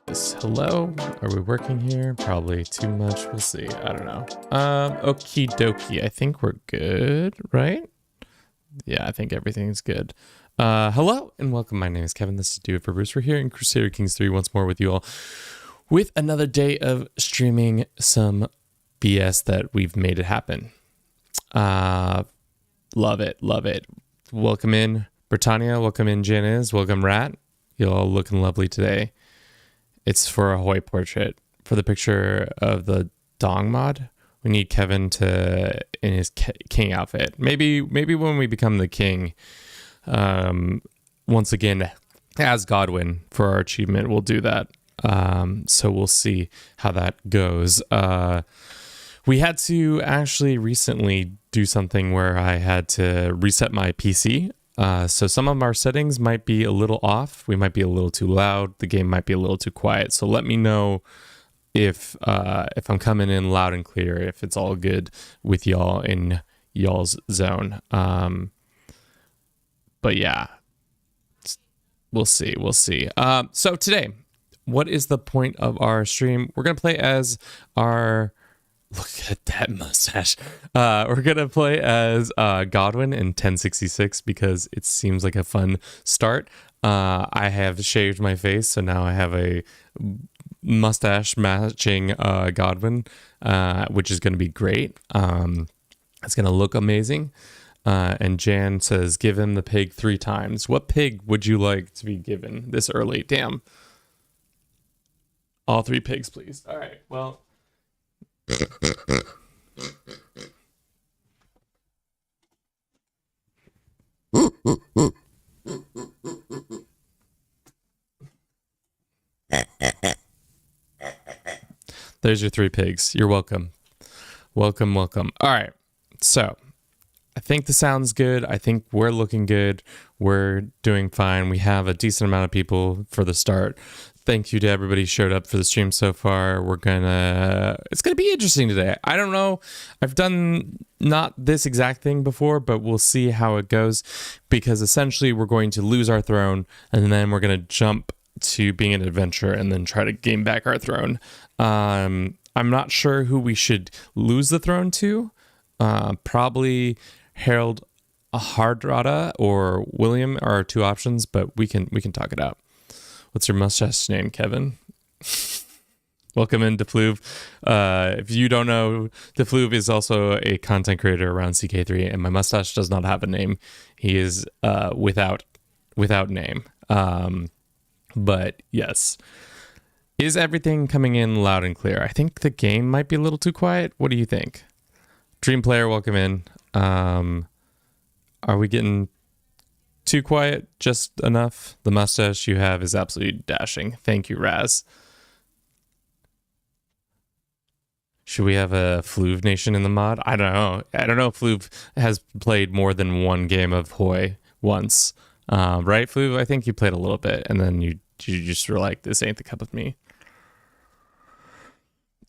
Hello, are we working here? Probably too much. We'll see. I don't know. Okie dokie. I think we're good, right? Yeah, I think everything's good. Hello and welcome. My name is Kevin. This is Do It for Bruce. We're here in Crusader Kings 3 once more with you all with another day of streaming some BS that we've made it happen. Love it. Love it. Welcome in Britannia. Welcome in Janice. Welcome Rat. You're all looking lovely today. It's for a Hoy portrait. For the picture of the Dong mod, we need Kevin to in his king outfit. Maybe when we become the king, once again as Godwin for our achievement, we'll do that. So we'll see how that goes. We had to actually recently do something where I had to reset my PC. So some of our settings might be a little off. We might be a little too loud. The game might be a little too quiet. So let me know if I'm coming in loud and clear, if it's all good with y'all in y'all's zone. But yeah, we'll see. So today, what is the point of our stream? We're going to play as our... Look at that mustache. We're going to play as Godwin in 1066 because it seems like a fun start. I have shaved my face, so now I have a mustache matching Godwin, which is going to be great. It's going to look amazing. And Jan says, give him the pig 3 times. What pig would you like to be given this early? Damn. All 3 pigs, please. All right, well... There's your 3 pigs. You're welcome. Welcome. All right. So I think the sound's good. I think we're looking good. We're doing fine. We have a decent amount of people for the start. Thank you to everybody who showed up for the stream so far. It's gonna be interesting today. I don't know. I've done not this exact thing before, but we'll see how it goes, because essentially we're going to lose our throne and then we're gonna jump to being an adventurer and then try to gain back our throne. I'm not sure who we should lose the throne to. Probably Harold Hardrada or William are our 2 options, but we can talk it out. What's your mustache name, Kevin? Welcome in, Defluve. If you don't know, Defluve is also a content creator around CK3, and my mustache does not have a name. He is without name. But yes. Is everything coming in loud and clear? I think the game might be a little too quiet. What do you think? Dream Player, welcome in. Are we getting... too quiet? Just enough? The mustache you have is absolutely dashing. Thank you, Raz. Should we have a Fluve Nation in the mod? I don't know. I don't know if Fluve has played more than 1 game of Hoy once. Right, Fluve? I think you played a little bit, and then you just were like, this ain't the cup of me.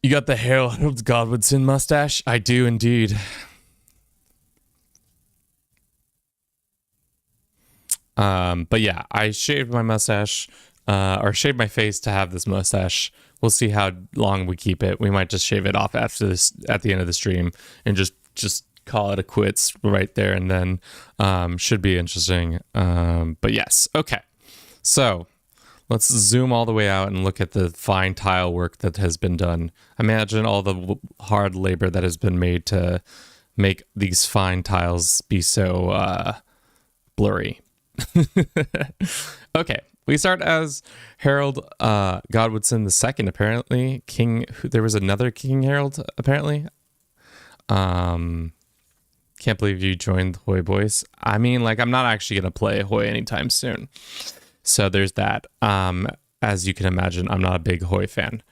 You got the Harold Godwinson mustache? I do indeed. But yeah, I shaved my mustache, or shaved my face to have this mustache. We'll see how long we keep it. We might just shave it off after this, at the end of the stream, and just call it a quits right there and then. Should be interesting. But yes, okay. So let's zoom all the way out and look at the fine tile work that has been done. Imagine all the hard labor that has been made to make these fine tiles be so blurry. Okay, we start as Harold Godwinson II, apparently. King, there was another King Harold, apparently. Can't believe you joined the Hoy Boys. I mean, like, I'm not actually going to play Hoy anytime soon. So there's that. As you can imagine, I'm not a big Hoy fan.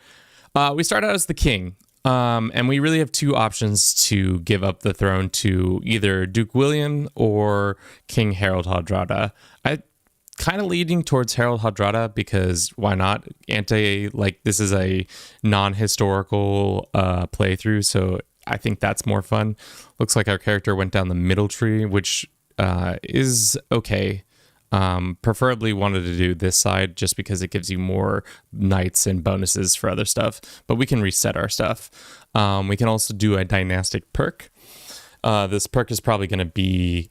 We start out as the king. And we really have 2 options to give up the throne to, either Duke William or King Harold Hardrada. I kind of leaning towards Harold Hardrada because why not? This is a non-historical playthrough, so I think that's more fun. Looks like our character went down the middle tree, which is okay. Preferably wanted to do this side just because it gives you more knights and bonuses for other stuff, but we can reset our stuff. We can also do a dynastic perk. This perk is probably going to be,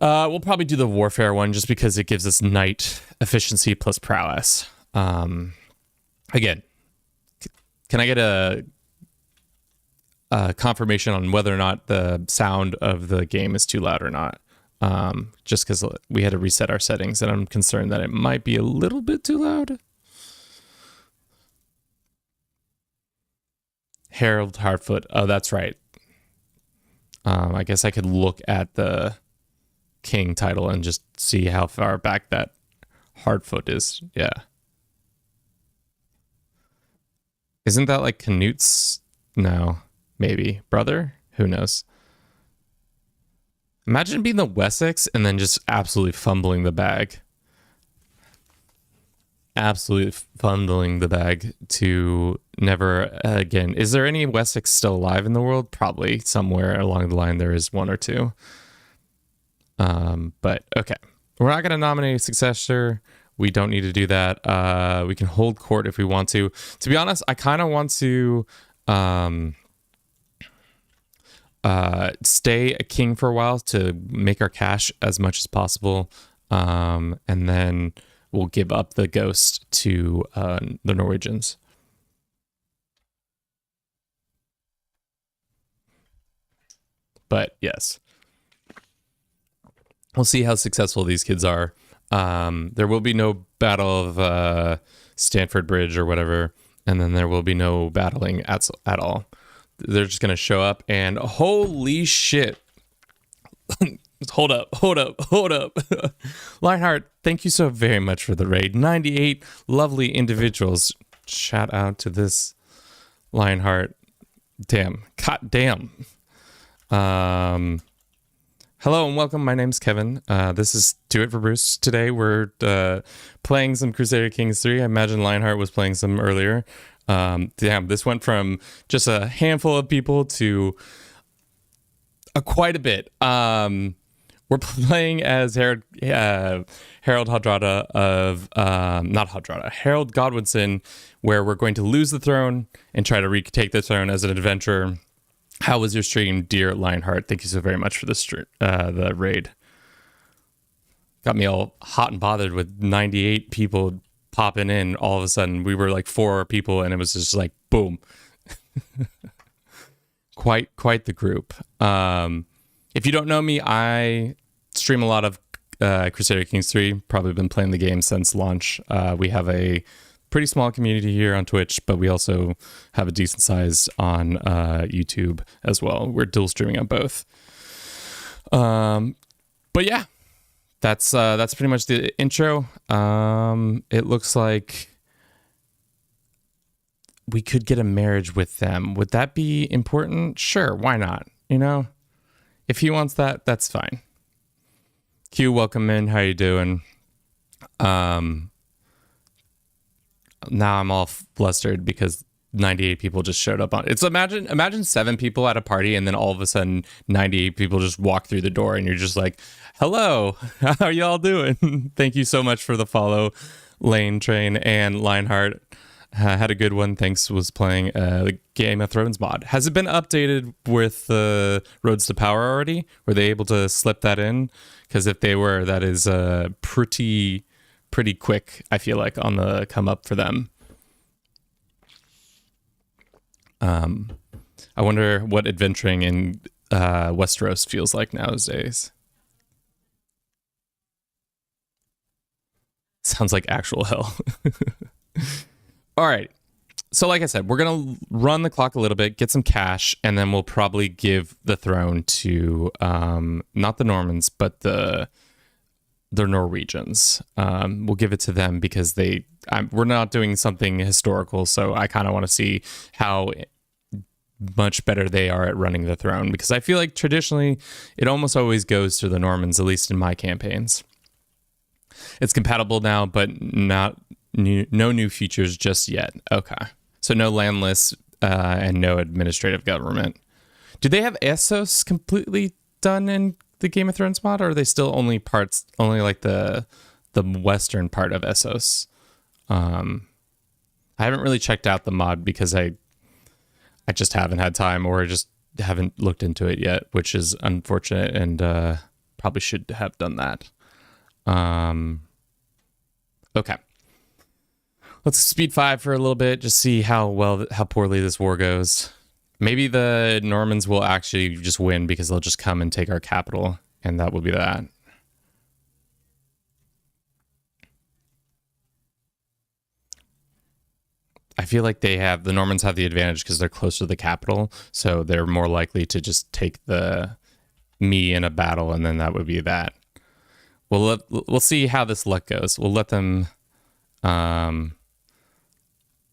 we'll probably do the warfare one just because it gives us knight efficiency plus prowess. Again, can I get a confirmation on whether or not the sound of the game is too loud or not? Just because we had to reset our settings and I'm concerned that it might be a little bit too loud. Harold Hardfoot. Oh, that's right. I guess I could look at the king title and just see how far back that Hardfoot is. Yeah. Isn't that like Canute's? No, maybe brother? Who knows? Imagine being the Wessex and then just absolutely fumbling the bag. Absolutely fumbling the bag to never again. Is there any Wessex still alive in the world? Probably somewhere along the line there is one or two. But okay. We're not going to nominate a successor. We don't need to do that. We can hold court if we want to. To be honest, I kind of want to stay a king for a while to make our cash as much as possible. And then we'll give up the ghost to the Norwegians. But yes, we'll see how successful these kids are. There will be no battle of Stanford Bridge or whatever, and then there will be no battling at all. They're just going to show up and holy shit. Hold up. Lionheart, thank you so very much for the raid. 98 lovely individuals. Shout out to this Lionheart. Damn. God damn. Hello and welcome. My name's Kevin. This is Do It for Bruce. Today we're playing some Crusader Kings 3. I imagine Lionheart was playing some earlier. Damn, this went from just a handful of people to quite a bit. We're playing as Harold Hardrada of not Hardrada, Harold Godwinson, where we're going to lose the throne and try to retake the throne as an adventurer. How was your stream, dear Lionheart? Thank you so very much for the raid. Got me all hot and bothered with 98 people popping in. All of a sudden, we were like 4 people, and it was just like boom. Quite the group. If you don't know me, I stream a lot of Crusader Kings 3. Probably been playing the game since launch. We have a pretty small community here on Twitch, but we also have a decent size on YouTube as well. We're dual streaming on both. But yeah, that's pretty much the intro. It looks like we could get a marriage with them. Would that be important? Sure, why not? You know, if he wants that, that's fine. Q, welcome in. How you doing? Now I'm all flustered because 98 people just showed up on it's imagine 7 people at a party and then all of a sudden 98 people just walk through the door and you're just like, hello, how are y'all doing? Thank you so much for the follow, Lane Train and Lionheart. Had a good one. Thanks. Was playing the Game of Thrones mod. Has it been updated with the Roads to Power already? Were they able to slip that in? Because if they were, that is pretty quick, I feel like, on the come up for them. I wonder what adventuring in Westeros feels like nowadays. Sounds like actual hell. All right. So like I said, we're going to run the clock a little bit, get some cash, and then we'll probably give the throne to not the Normans, but the Norwegians. We'll give it to them because we're not doing something historical, so I kind of want to see how much better they are at running the throne, because I feel like traditionally it almost always goes to the Normans, at least in my campaigns. It's compatible now, but no new features just yet. Okay. So no land lists and no administrative government. Do they have Essos completely done in the Game of Thrones mod, or are they still only like the western part of Essos? I haven't really checked out the mod because I just haven't had time, or just haven't looked into it yet, which is unfortunate, and probably should have done that. Okay. Let's speed 5 for a little bit, just see how poorly this war goes. Maybe the Normans will actually just win because they'll just come and take our capital, and that will be that. I feel like the Normans have the advantage because they're close to the capital, so they're more likely to just take me in a battle, and then that would be that. We'll see how this luck goes. We'll let them.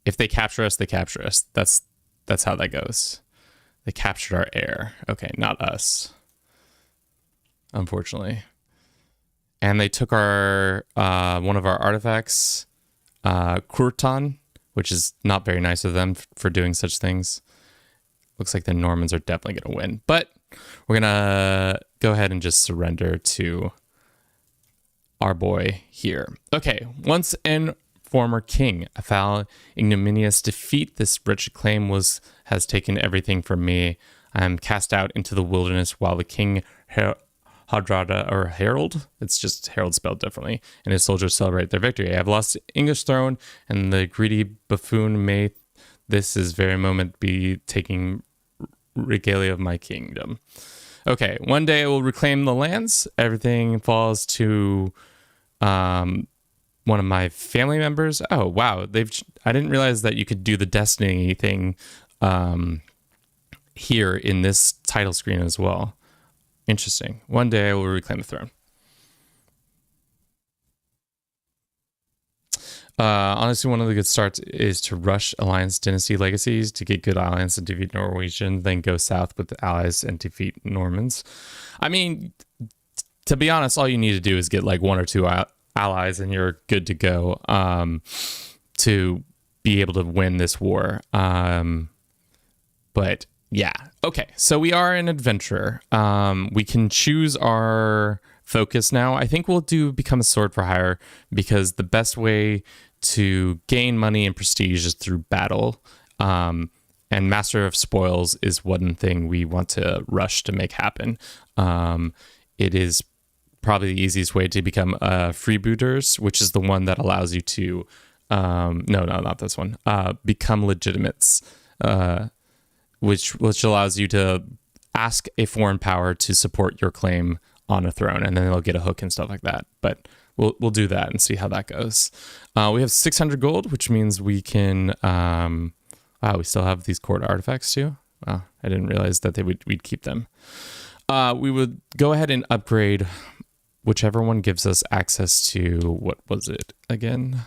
If they capture us, they capture us. That's how that goes. They captured our heir. Okay, not us, unfortunately. And they took our one of our artifacts, Kurtan, which is not very nice of them for doing such things. Looks like the Normans are definitely going to win, but we're going to go ahead and just surrender to our boy here. Okay, once and former king, a foul, ignominious defeat. This wretched claim has taken everything from me. I am cast out into the wilderness while the king Hadrada, or Harold, it's just Harold spelled differently, and his soldiers celebrate their victory. I have lost the English throne, and the greedy buffoon may this very moment be taking regalia of my kingdom. Okay, one day I will reclaim the lands. Everything falls to one of my family members. Oh, wow. I didn't realize that you could do the destiny thing here in this title screen as well. Interesting. One day I will reclaim the throne. Honestly, one of the good starts is to rush Alliance Dynasty Legacies to get good alliance and defeat Norwegian, then go south with the allies and defeat Normans. I mean, to be honest, all you need to do is get like 1 or 2 allies and you're good to go to be able to win this war. But yeah. Okay, so we are an adventurer. We can choose our focus now. I think we'll become a sword for hire because the best way to gain money and prestige is through battle. And Master of Spoils is one thing we want to rush to make happen. It is probably the easiest way to become freebooters, which is the one that allows you to no, not this one. Become legitimates. Which allows you to ask a foreign power to support your claim on a throne, and then they'll get a hook and stuff like that. But we'll do that and see how that goes. We have 600 gold, which means we can. Wow, we still have these court artifacts too. Wow, I didn't realize that we'd keep them. We would go ahead and upgrade whichever one gives us access to, what was it again?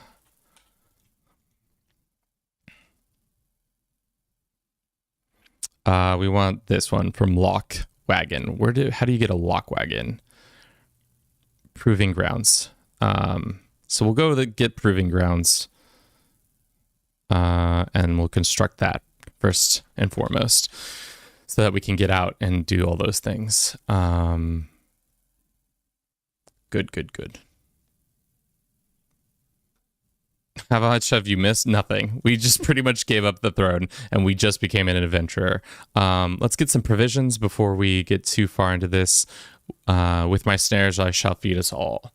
We want this one from Lock Wagon. How do you get a Lock Wagon? Proving Grounds. So we'll go to get Proving Grounds, and we'll construct that first and foremost, so that we can get out and do all those things. Good. How much have you missed? Nothing. We just pretty much gave up the throne and we just became an adventurer. Let's get some provisions before we get too far into this. With my snares, I shall feed us all.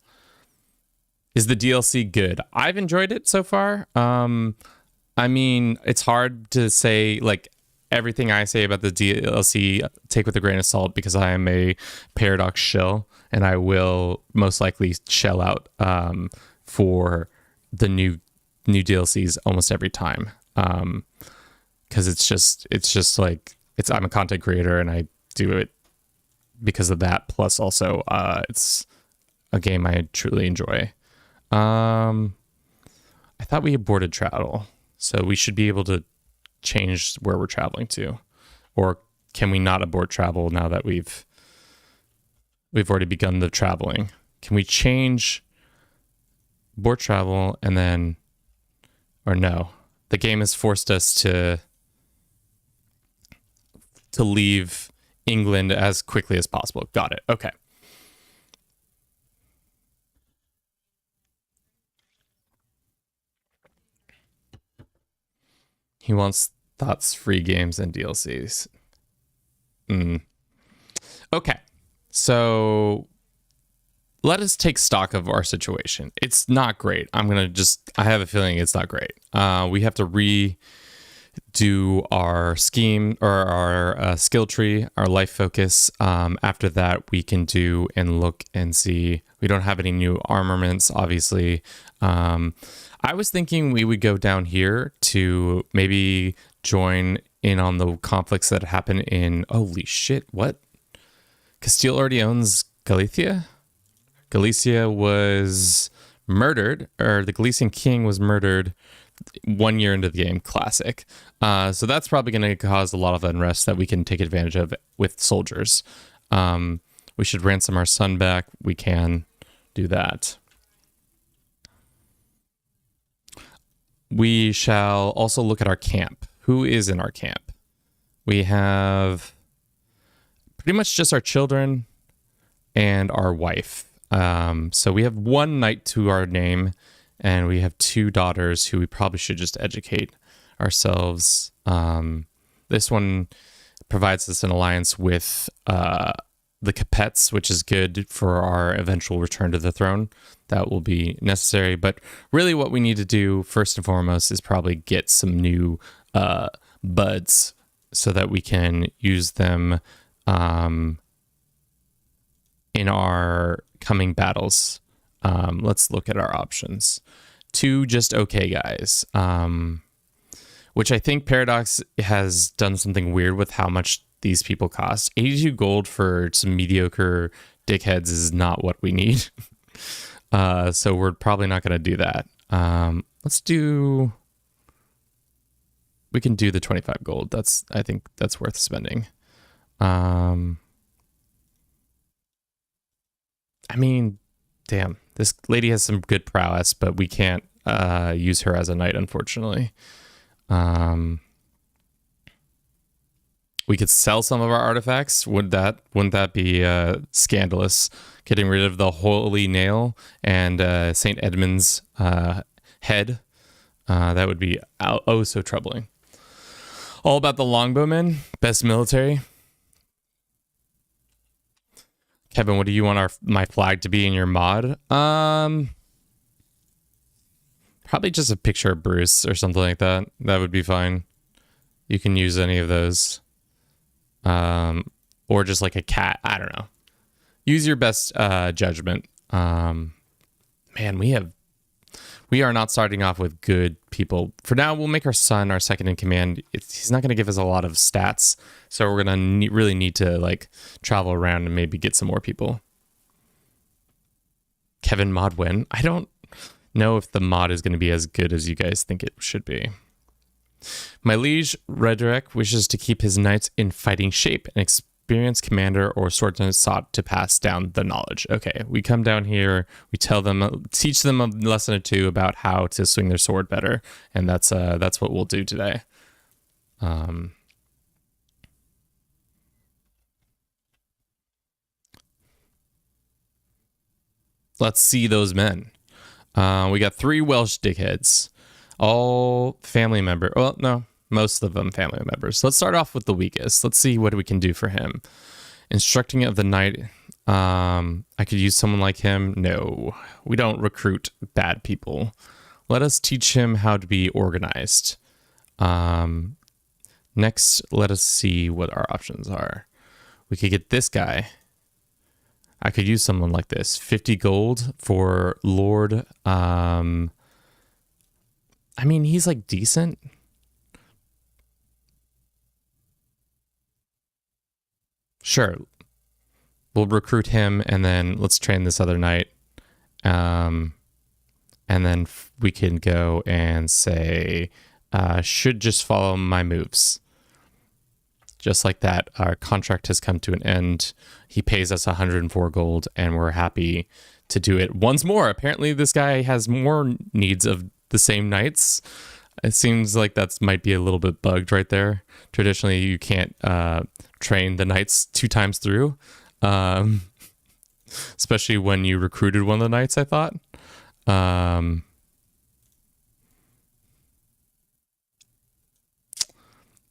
Is the DLC good? I've enjoyed it so far. I mean, it's hard to say, like, everything I say about the DLC take with a grain of salt because I am a Paradox shill and I will most likely shell out for the new DLCs almost every time, because it's just like I'm a content creator and I do it because of that, plus also it's a game I truly enjoy. I thought we aborted travel, so we should be able to change where we're traveling to, or can we not abort travel now that we've already begun the traveling? Can we change abort travel and then, or no, the game has forced us to leave England as quickly as possible. Got it. Okay. He wants thoughts, free games, and DLCs. Okay, so let us take stock of our situation. It's not great. I have a feeling it's not great. We have to redo our scheme or our skill tree, our life focus. After that, we can do and look and see. We don't have any new armaments, obviously. I was thinking we would go down here to maybe join in on the conflicts that happen in... Holy shit, what? Castile already owns Galicia? Galicia was murdered, or the Galician king was murdered 1 year into the game. Classic. So that's probably going to cause a lot of unrest that we can take advantage of with soldiers. We should ransom our son back. We can do that. We shall also look at our camp. Who is in our camp? We have pretty much just our children and our wife. So we have one knight to our name, and we have 2 daughters who we probably should just educate ourselves. This one provides us an alliance with the Capets, which is good for our eventual return to the throne. That will be necessary. But really what we need to do first and foremost is probably get some new buds so that we can use them in our coming battles. Let's look at our options. 2 just okay guys, which I think Paradox has done something weird with how much these people cost. 82 gold for some mediocre dickheads is not what we need. So we're probably not going to do that. We can do the 25 gold. I think that's worth spending. I mean, damn, this lady has some good prowess, but we can't use her as a knight, unfortunately. We could sell some of our artifacts. Wouldn't that be scandalous? Getting rid of the Holy Nail and St. Edmund's head. That would be oh so troubling. All about the longbowmen. Best military. Kevin, what do you want my flag to be in your mod? Probably just a picture of Bruce or something like that. That would be fine. You can use any of those. Or just like a cat. I don't know. Use your best judgment. Man, we are not starting off with good people. For now, we'll make our son our second in command. He's not going to give us a lot of stats, so we're going to really need to like travel around and maybe get some more people. Kevin mod win. I don't know if the mod is going to be as good as you guys think it should be. My liege Redrick wishes to keep his knights in fighting shape. An experienced commander or swordsman sought to pass down the knowledge. Okay, we come down here, we teach them a lesson or 2 about how to swing their sword better, and that's what we'll do today. Let's see those men. We got 3 Welsh dickheads. All family member. Well, no, most of them family members. Let's start off with the weakest. Let's see what we can do for him. Instructing of the knight. I could use someone like him. No, we don't recruit bad people. Let us teach him how to be organized. Next, let us see what our options are. We could get this guy. I could use someone like this. 50 gold for Lord. I mean, he's like decent. Sure. We'll recruit him and then let's train this other knight. And then we can go and say, should just follow my moves. Just like that, our contract has come to an end. He pays us 104 gold and we're happy to do it once more. Apparently this guy has more needs of the same knights. It seems like that might be a little bit bugged right there. Traditionally, you can't train the knights 2 times through, especially when you recruited one of the knights, I thought.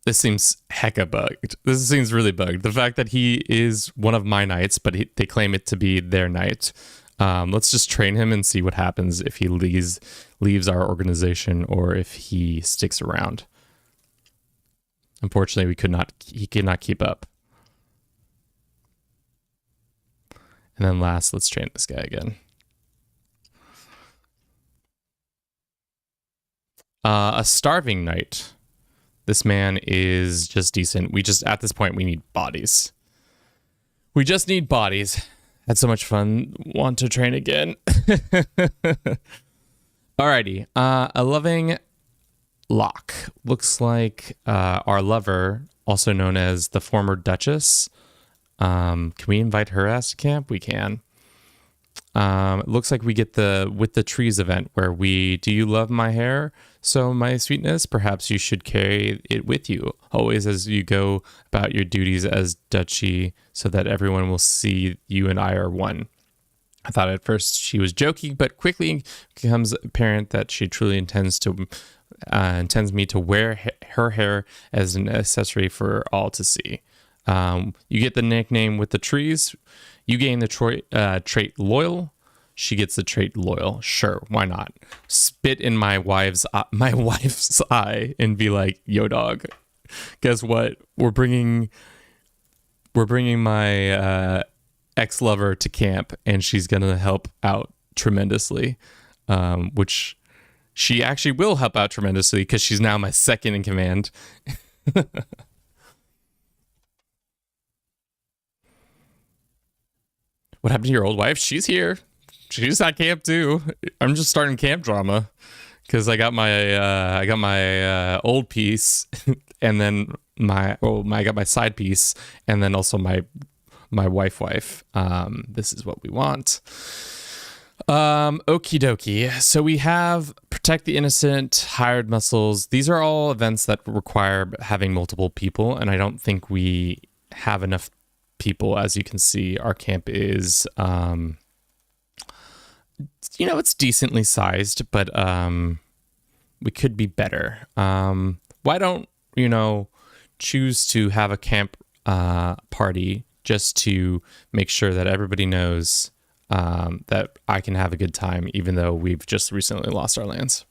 This seems hecka bugged. This seems really bugged. The fact that he is one of my knights, but they claim it to be their knight. Let's just train him and see what happens if he leaves our organization or if he sticks around. Unfortunately, he could not keep up. And then last, let's train this guy again. A starving knight. This man is just decent. At this point, we need bodies. We just need bodies. Had so much fun. Want to train again. Alrighty. A loving Locke. Looks like our lover, also known as the former Duchess. Can we invite her ass to camp? We can. It looks like we get the With the Trees event where do you love my hair? So my sweetness, perhaps you should carry it with you, always as you go about your duties as duchy, so that everyone will see you and I are one. I thought at first she was joking, but quickly becomes apparent that she truly intends me to wear her hair as an accessory for all to see. You get the nickname With the Trees. You gain the trait Loyal. She gets the trait Loyal. Sure, why not? Spit in my wife's eye and be like, "Yo, dog, guess what? We're bringing my ex-lover to camp, and she's gonna help out tremendously." Which she actually will help out tremendously because she's now my second in command. What happened to your old wife? She's here. She's at camp too. I'm just starting camp drama because I got my old piece, and then I got my side piece, and then also my wife. This is what we want. Okie dokie. So we have Protect the Innocent, Hired Muscles. These are all events that require having multiple people, and I don't think we have enough people. As you can see, our camp is it's decently sized, but we could be better. Why don't choose to have a camp party just to make sure that everybody knows that I can have a good time, even though we've just recently lost our lands.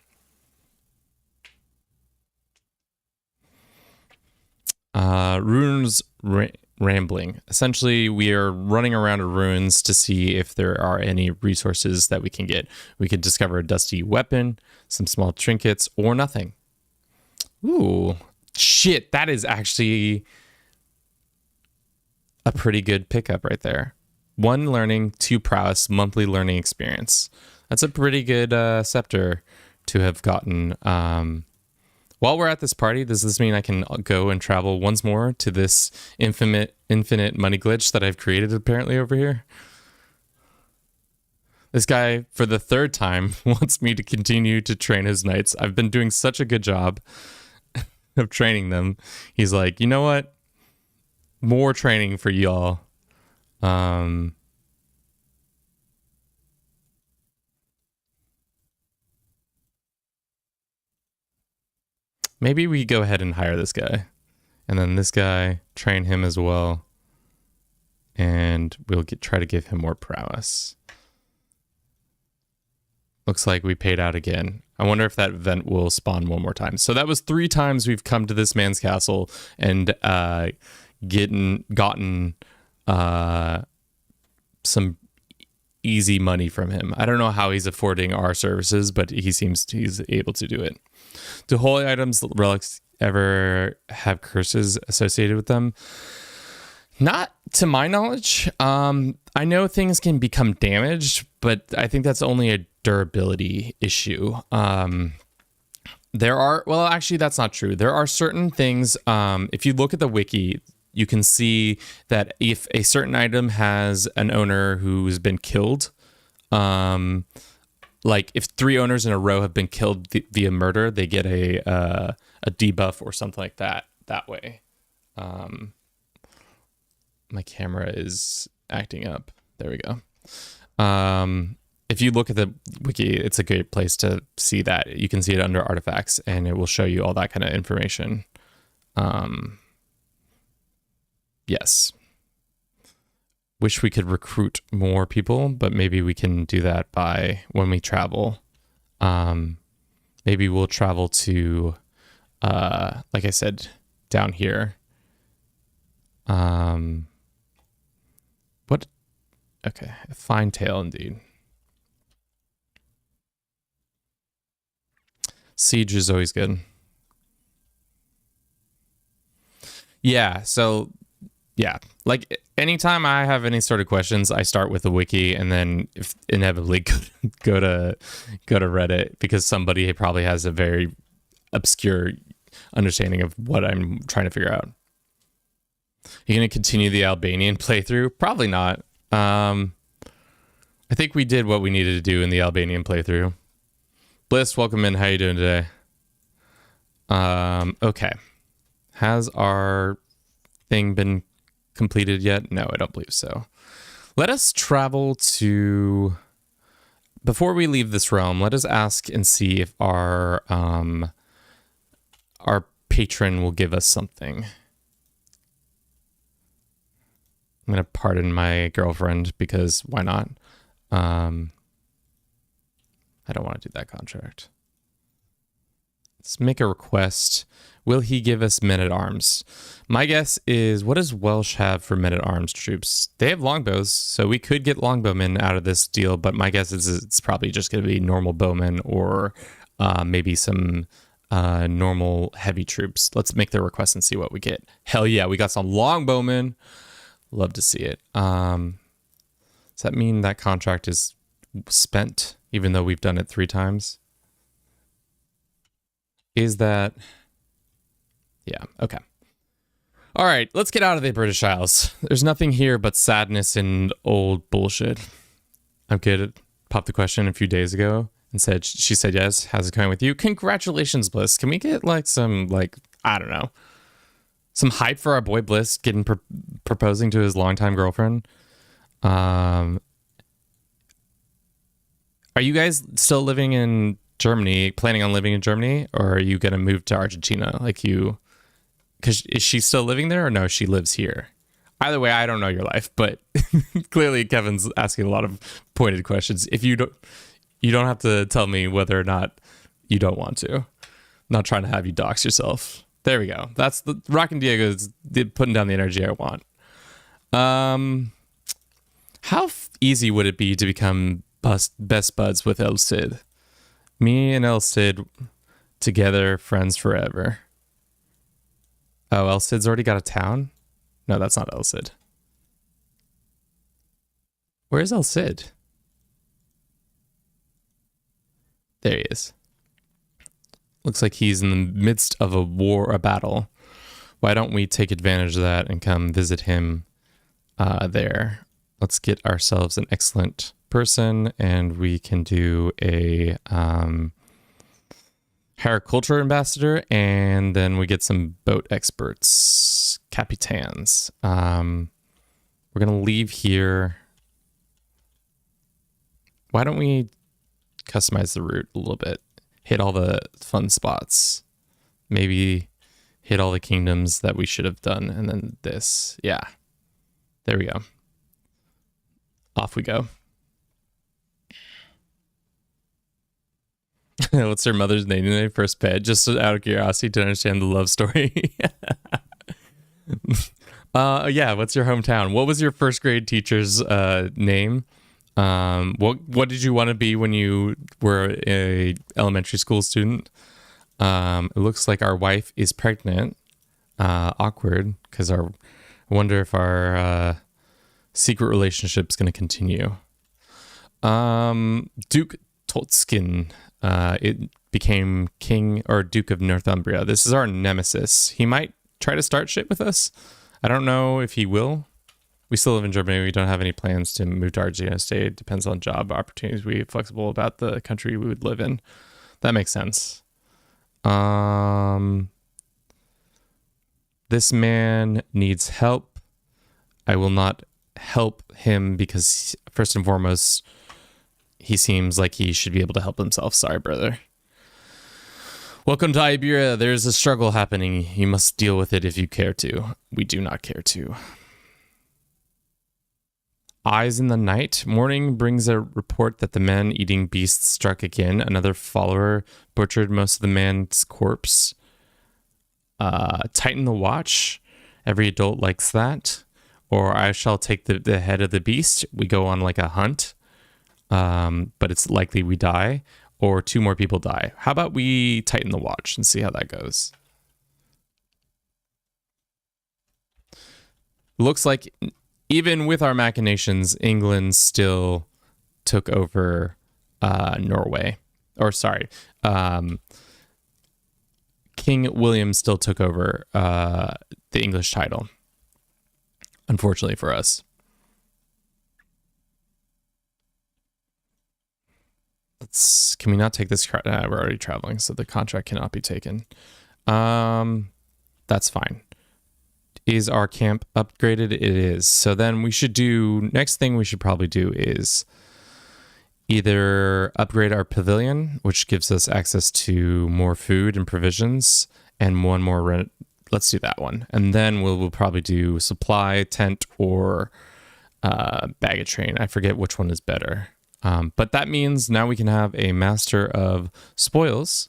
Runes Rambling. Essentially, we are running around the ruins to see if there are any resources that we can get. We could discover a dusty weapon, some small trinkets, or nothing. Ooh, shit, that is actually a pretty good pickup right there. 1 learning, 2 prowess, monthly learning experience. That's a pretty good scepter to have gotten. While we're at this party, does this mean I can go and travel once more to this infinite money glitch that I've created apparently over here? This guy, for the 3rd time, wants me to continue to train his knights. I've been doing such a good job of training them. He's like, you know what? More training for y'all. Maybe we go ahead and hire this guy. And then this guy, train him as well. And we'll try to give him more prowess. Looks like we paid out again. I wonder if that event will spawn one more time. So that was 3 times we've come to this man's castle and gotten some easy money from him. I don't know how he's affording our services, but he seems he's able to do it. Do holy items, relics ever have curses associated with them? Not to my knowledge. I know things can become damaged, but I think that's only a durability issue. Actually, that's not true. There are certain things, if you look at the wiki, you can see that if a certain item has an owner who's been killed, like if 3 owners in a row have been killed via murder, they get a debuff or something like that way. My camera is acting up. There we go. If you look at the wiki, it's a great place to see that. You can see it under artifacts, and it will show you all that kind of information. Yes. Wish we could recruit more people, but maybe we can do that by when we travel. Maybe we'll travel to, like I said, down here. What? Okay, a fine tale indeed. Siege is always good. Yeah, so yeah, like anytime I have any sort of questions, I start with the wiki and then if inevitably go to go to Reddit because somebody probably has a very obscure understanding of what I'm trying to figure out. You gonna continue the Albanian playthrough? Probably not. I think we did what we needed to do in the Albanian playthrough. Bliss, welcome in. How you doing today? Okay. Has our thing been completed yet? No, I don't believe so. Let us travel to... Before we leave this realm, let us ask and see if our patron will give us something. I'm going to pardon my girlfriend because why not? I don't want to do that contract. Let's make a request. Will he give us men-at-arms? My guess is, what does Welsh have for men-at-arms troops? They have longbows, so we could get longbowmen out of this deal, but my guess is it's probably just going to be normal bowmen or maybe some normal heavy troops. Let's make the request and see what we get. Hell yeah, we got some longbowmen. Love to see it. Does that mean that contract is spent, even though we've done it 3 times? Is that... Yeah, okay. All right, let's get out of the British Isles. There's nothing here but sadness and old bullshit. I'm good. Popped the question a few days ago and said, she said yes. How's it going with you? Congratulations, Bliss. Can we get like some, like, I don't know, some hype for our boy Bliss getting proposing to his longtime girlfriend? Are you guys still living in Germany, planning on living in Germany, or are you going to move to Argentina? Like you, because is she still living there or no, she lives here? Either way, I don't know your life, but clearly Kevin's asking a lot of pointed questions. If you don't have to tell me whether or not you don't want to. I'm not trying to have you dox yourself. There we go. That's the Rockin' Diego's putting down the energy I want. How easy would it be to become best buds with El Cid? Me and El Cid together, friends forever. Oh, El Cid's already got a town? No, that's not El Cid. Where's El Cid? There he is. Looks like he's in the midst of a battle. Why don't we take advantage of that and come visit him there? Let's get ourselves an excellent person and we can do a agriculture ambassador and then we get some boat experts, capitans. We're gonna leave here. Why don't we customize the route a little bit? Hit all the fun spots. Maybe hit all the kingdoms that we should have done and then this. Yeah, there we go. Off we go. What's her mother's name in their first pet? Just out of curiosity to understand the love story. Yeah, what's your hometown? What was your first grade teacher's name? What did you want to be when you were a elementary school student? It looks like our wife is pregnant. Awkward, because I wonder if our secret relationship is going to continue. Duke Tolskin. It became King or Duke of Northumbria. This is our nemesis. He might try to start shit with us. I don't know if he will. We still live in Germany. We don't have any plans to move to Argentina State. It depends on job opportunities. We're flexible about the country we would live in. That makes sense. This man needs help. I will not help him because first and foremost, he seems like he should be able to help himself. Sorry, brother. Welcome to Iberia. There's a struggle happening. You must deal with it if you care to. We do not care to. Eyes in the night. Morning brings a report that the man eating beasts struck again. Another follower butchered most of the man's corpse. Tighten the watch. Every adult likes that. Or I shall take the head of the beast. We go on like a hunt. But it's likely we die. Or 2 more people die. How about we tighten the watch and see how that goes? Looks like even with our machinations, England still took over Norway. Or sorry, King William still took over the English title. Unfortunately for us. Can we not take this? We're already traveling, so the contract cannot be taken. That's fine. Is our camp upgraded? It is. So then we should do, next thing we should probably do is either upgrade our pavilion, which gives us access to more food and provisions, and one more rent. Let's do that one. And then we'll probably do supply, tent, or baggage train. I forget which one is better. But that means now we can have a master of spoils.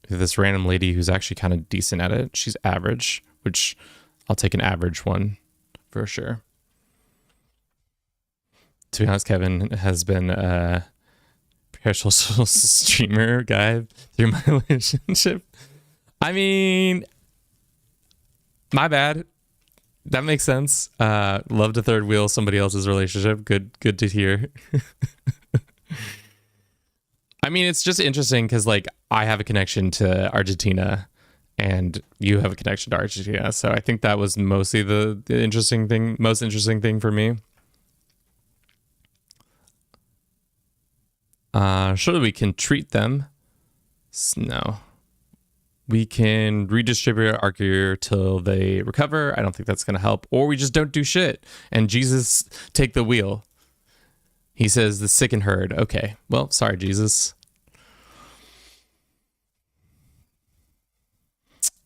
This random lady who's actually kind of decent at it. She's average, which I'll take an average one for sure. To be honest, Kevin has been a social streamer guy through my relationship. I mean, my bad. That makes sense. Love to third wheel somebody else's relationship. Good to hear. I mean, it's just interesting because like I have a connection to Argentina and you have a connection to Argentina. So I think that was mostly the most interesting thing for me. Surely we can treat them. No. We can redistribute our gear till they recover. I don't think that's going to help. Or we just don't do shit. And Jesus take the wheel. He says the sick and herd. Okay. Well, sorry, Jesus.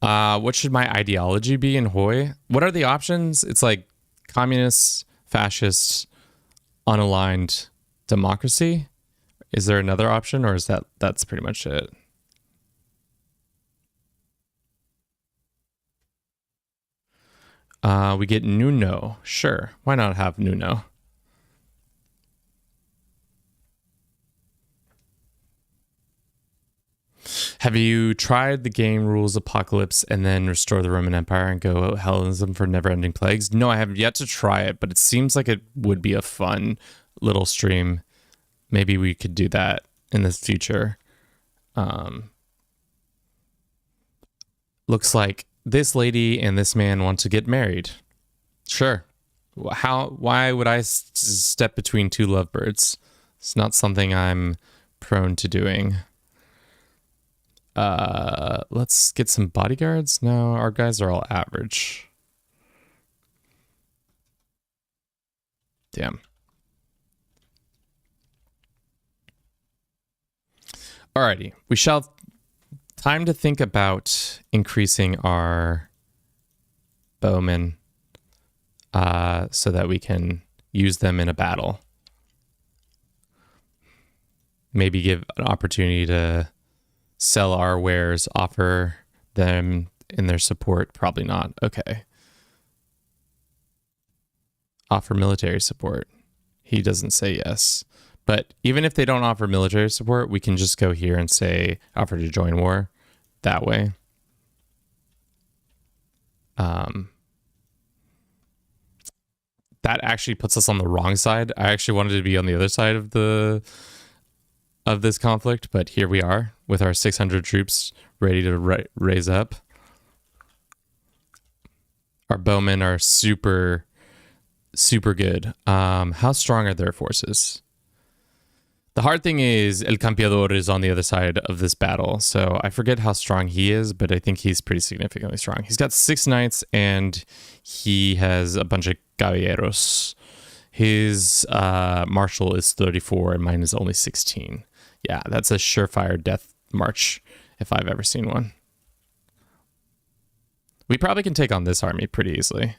What should my ideology be in Hoi? What are the options? It's like communist, fascist, unaligned democracy. Is there another option, or is that's pretty much it? We get Nuno. Sure. Why not have Nuno? Have you tried the game rules apocalypse and then restore the Roman Empire and go Hellenism for never-ending plagues? No, I have yet to try it, but it seems like it would be a fun little stream. Maybe we could do that in the future. Looks like this lady and this man want to get married. Sure. Why would I step between 2 lovebirds? It's not something I'm prone to doing. Let's get some bodyguards. No, our guys are all average. Damn. Alrighty. We shall... Time to think about increasing our bowmen so that we can use them in a battle. Maybe give an opportunity to sell our wares, offer them in their support. Probably not. Okay. Offer military support. He doesn't say yes. But even if they don't offer military support, we can just go here and say offer to join war that way. That actually puts us on the wrong side. I actually wanted to be on the other side of this conflict, but here we are with our 600 troops ready to raise up. Our bowmen are super, super good. How strong are their forces? The hard thing is El Campeador is on the other side of this battle, so I forget how strong he is, but I think he's pretty significantly strong. He's got 6 knights, and he has a bunch of caballeros. His marshal is 34, and mine is only 16. Yeah, that's a surefire death march if I've ever seen one. We probably can take on this army pretty easily.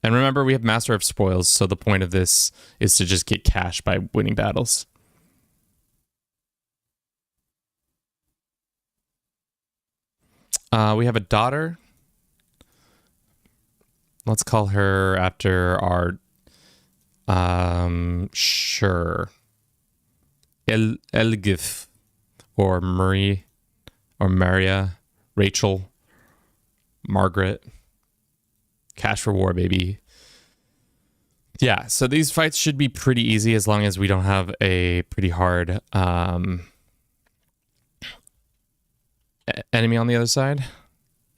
And remember, we have Master of Spoils, so the point of this is to just get cash by winning battles. We have a daughter. Let's call her after our... sure. Elgif. Or Marie. Or Maria. Rachel. Margaret. Cash for war, baby. Yeah, so these fights should be pretty easy as long as we don't have a pretty hard enemy on the other side.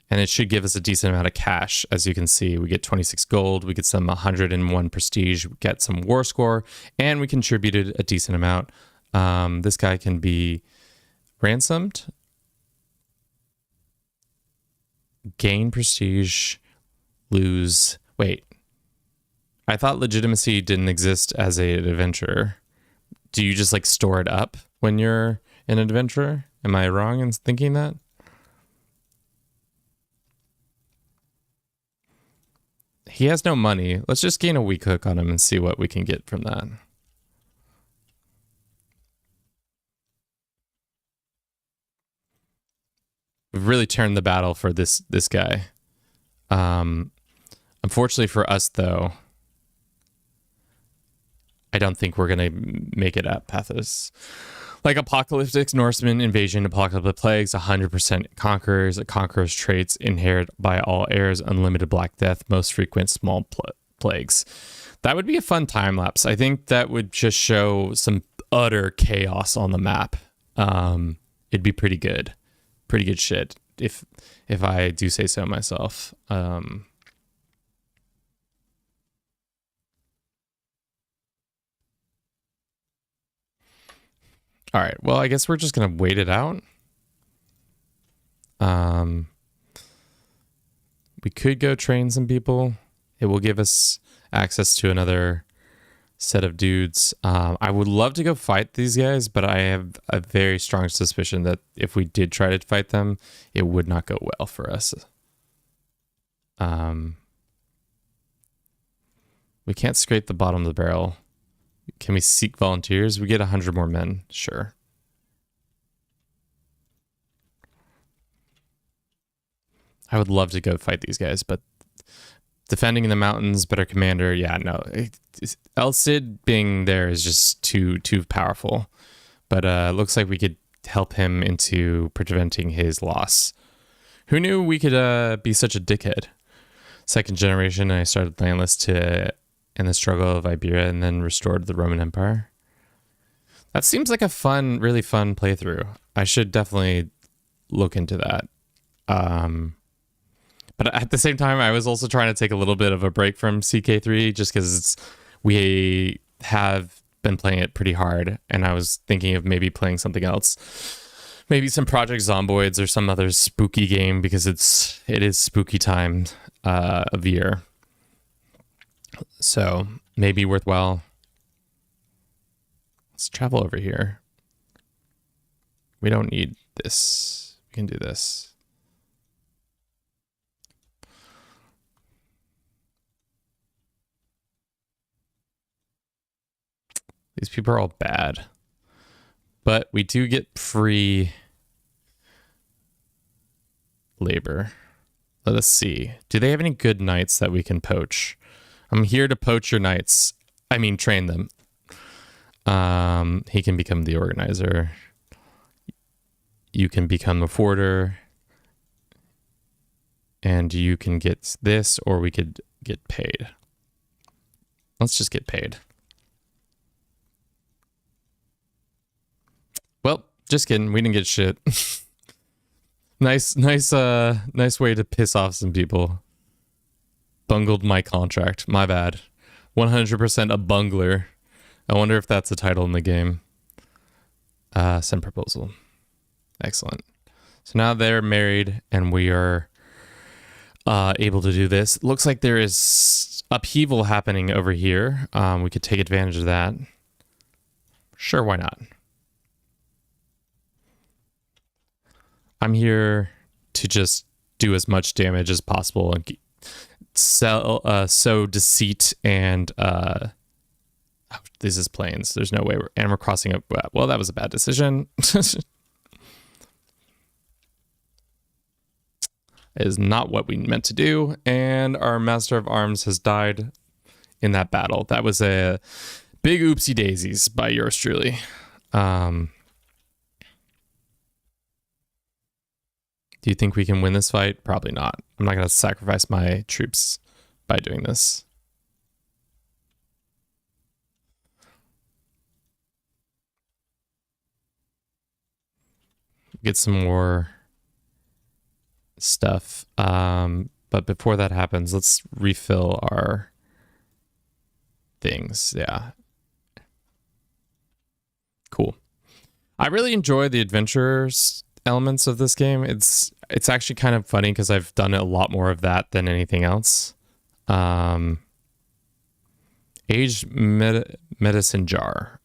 And it should give us a decent amount of cash. As you can see, we get 26 gold, we get some 101 prestige, we get some war score, and we contributed a decent amount. This guy can be ransomed. Gain prestige. Lose. Wait. I thought legitimacy didn't exist as an adventurer. Do you just like store it up when you're an adventurer? Am I wrong in thinking that? He has no money. Let's just gain a weak hook on him and see what we can get from that. We've really turned the battle for this guy. Unfortunately for us, though, I don't think we're going to make it at Pathos. Like Apocalyptic Norseman Invasion, Apocalyptic Plagues, 100% Conquerors, a Conqueror's traits inherit by all heirs, unlimited Black Death, most frequent small plagues. That would be a fun time lapse. I think that would just show some utter chaos on the map. It'd be pretty good. Pretty good shit, if I do say so myself. All right, well, I guess we're just going to wait it out. We could go train some people. It will give us access to another set of dudes. I would love to go fight these guys, but I have a very strong suspicion that if we did try to fight them, it would not go well for us. We can't scrape the bottom of the barrel. Can we seek volunteers? We get 100 more men. Sure. I would love to go fight these guys, but defending in the mountains, better commander. Yeah, no. El Cid being there is just too powerful. But looks like we could help him into preventing his loss. Who knew we could be such a dickhead? Second generation, I started landless to in the struggle of Iberia and then restored the Roman Empire. That seems like a fun, really fun playthrough. I should definitely look into that. But at the same time, I was also trying to take a little bit of a break from CK3 just because we have been playing it pretty hard, and I was thinking of maybe playing something else. Maybe some Project Zomboids or some other spooky game because it is spooky time of year. So maybe worthwhile. Let's travel over here. We don't need this. We can do this. These people are all bad. But we do get free labor. Let us see. Do they have any good knights that we can poach? I'm here to poach your knights. I mean, train them. He can become the organizer. You can become the forwarder. And you can get this, or we could get paid. Let's just get paid. Well, just kidding. We didn't get shit. Nice way to piss off some people. Bungled my contract. My bad. 100% a bungler. I wonder if that's a title in the game. Send proposal. Excellent. So now they're married and we are able to do this. Looks like there is upheaval happening over here. We could take advantage of that. Sure, why not? I'm here to just do as much damage as possible and sow deceit and this is plains. There's no way we're crossing up. Well, that was a bad decision. It is not what we meant to do, and our Master of Arms has died in that battle. That was a big oopsie daisies by yours truly. Do you think we can win this fight? Probably not. I'm not going to sacrifice my troops by doing this. Get some more stuff. But before that happens, let's refill our things. Yeah. Cool. I really enjoy the adventures elements of this game. It's actually kind of funny because I've done a lot more of that than anything else. Aged medicine jar.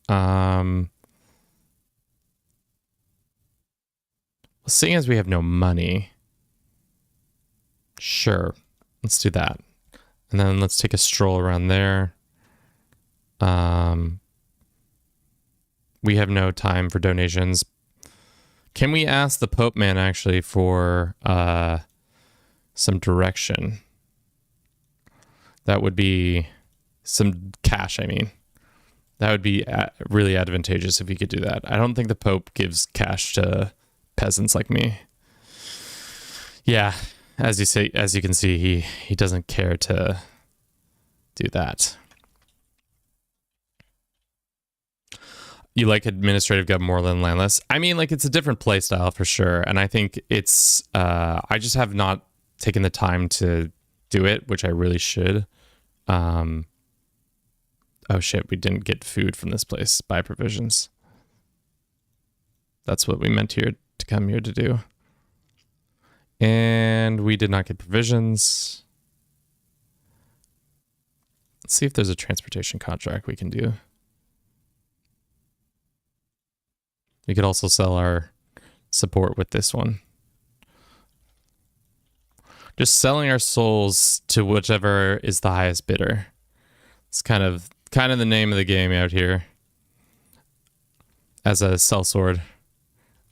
Seeing as we have no money, sure, let's do that. And then let's take a stroll around there. We have no time for donations. Can we ask the Pope man actually for some direction? That would be some cash, I mean. That would be really advantageous if we could do that. I don't think the Pope gives cash to peasants like me. Yeah, as you can see, he doesn't care to do that. You like administrative government more than landless? I mean, like, it's a different play style for sure, and I think it's I just have not taken the time to do it, which I really should. Oh shit, we didn't get food from this place. Buy provisions. That's what we meant here to come here to do. And we did not get provisions. Let's see if there's a transportation contract we can do. We could also sell our support with this one. Just selling our souls to whichever is the highest bidder. It's kind of the name of the game out here. As a sellsword.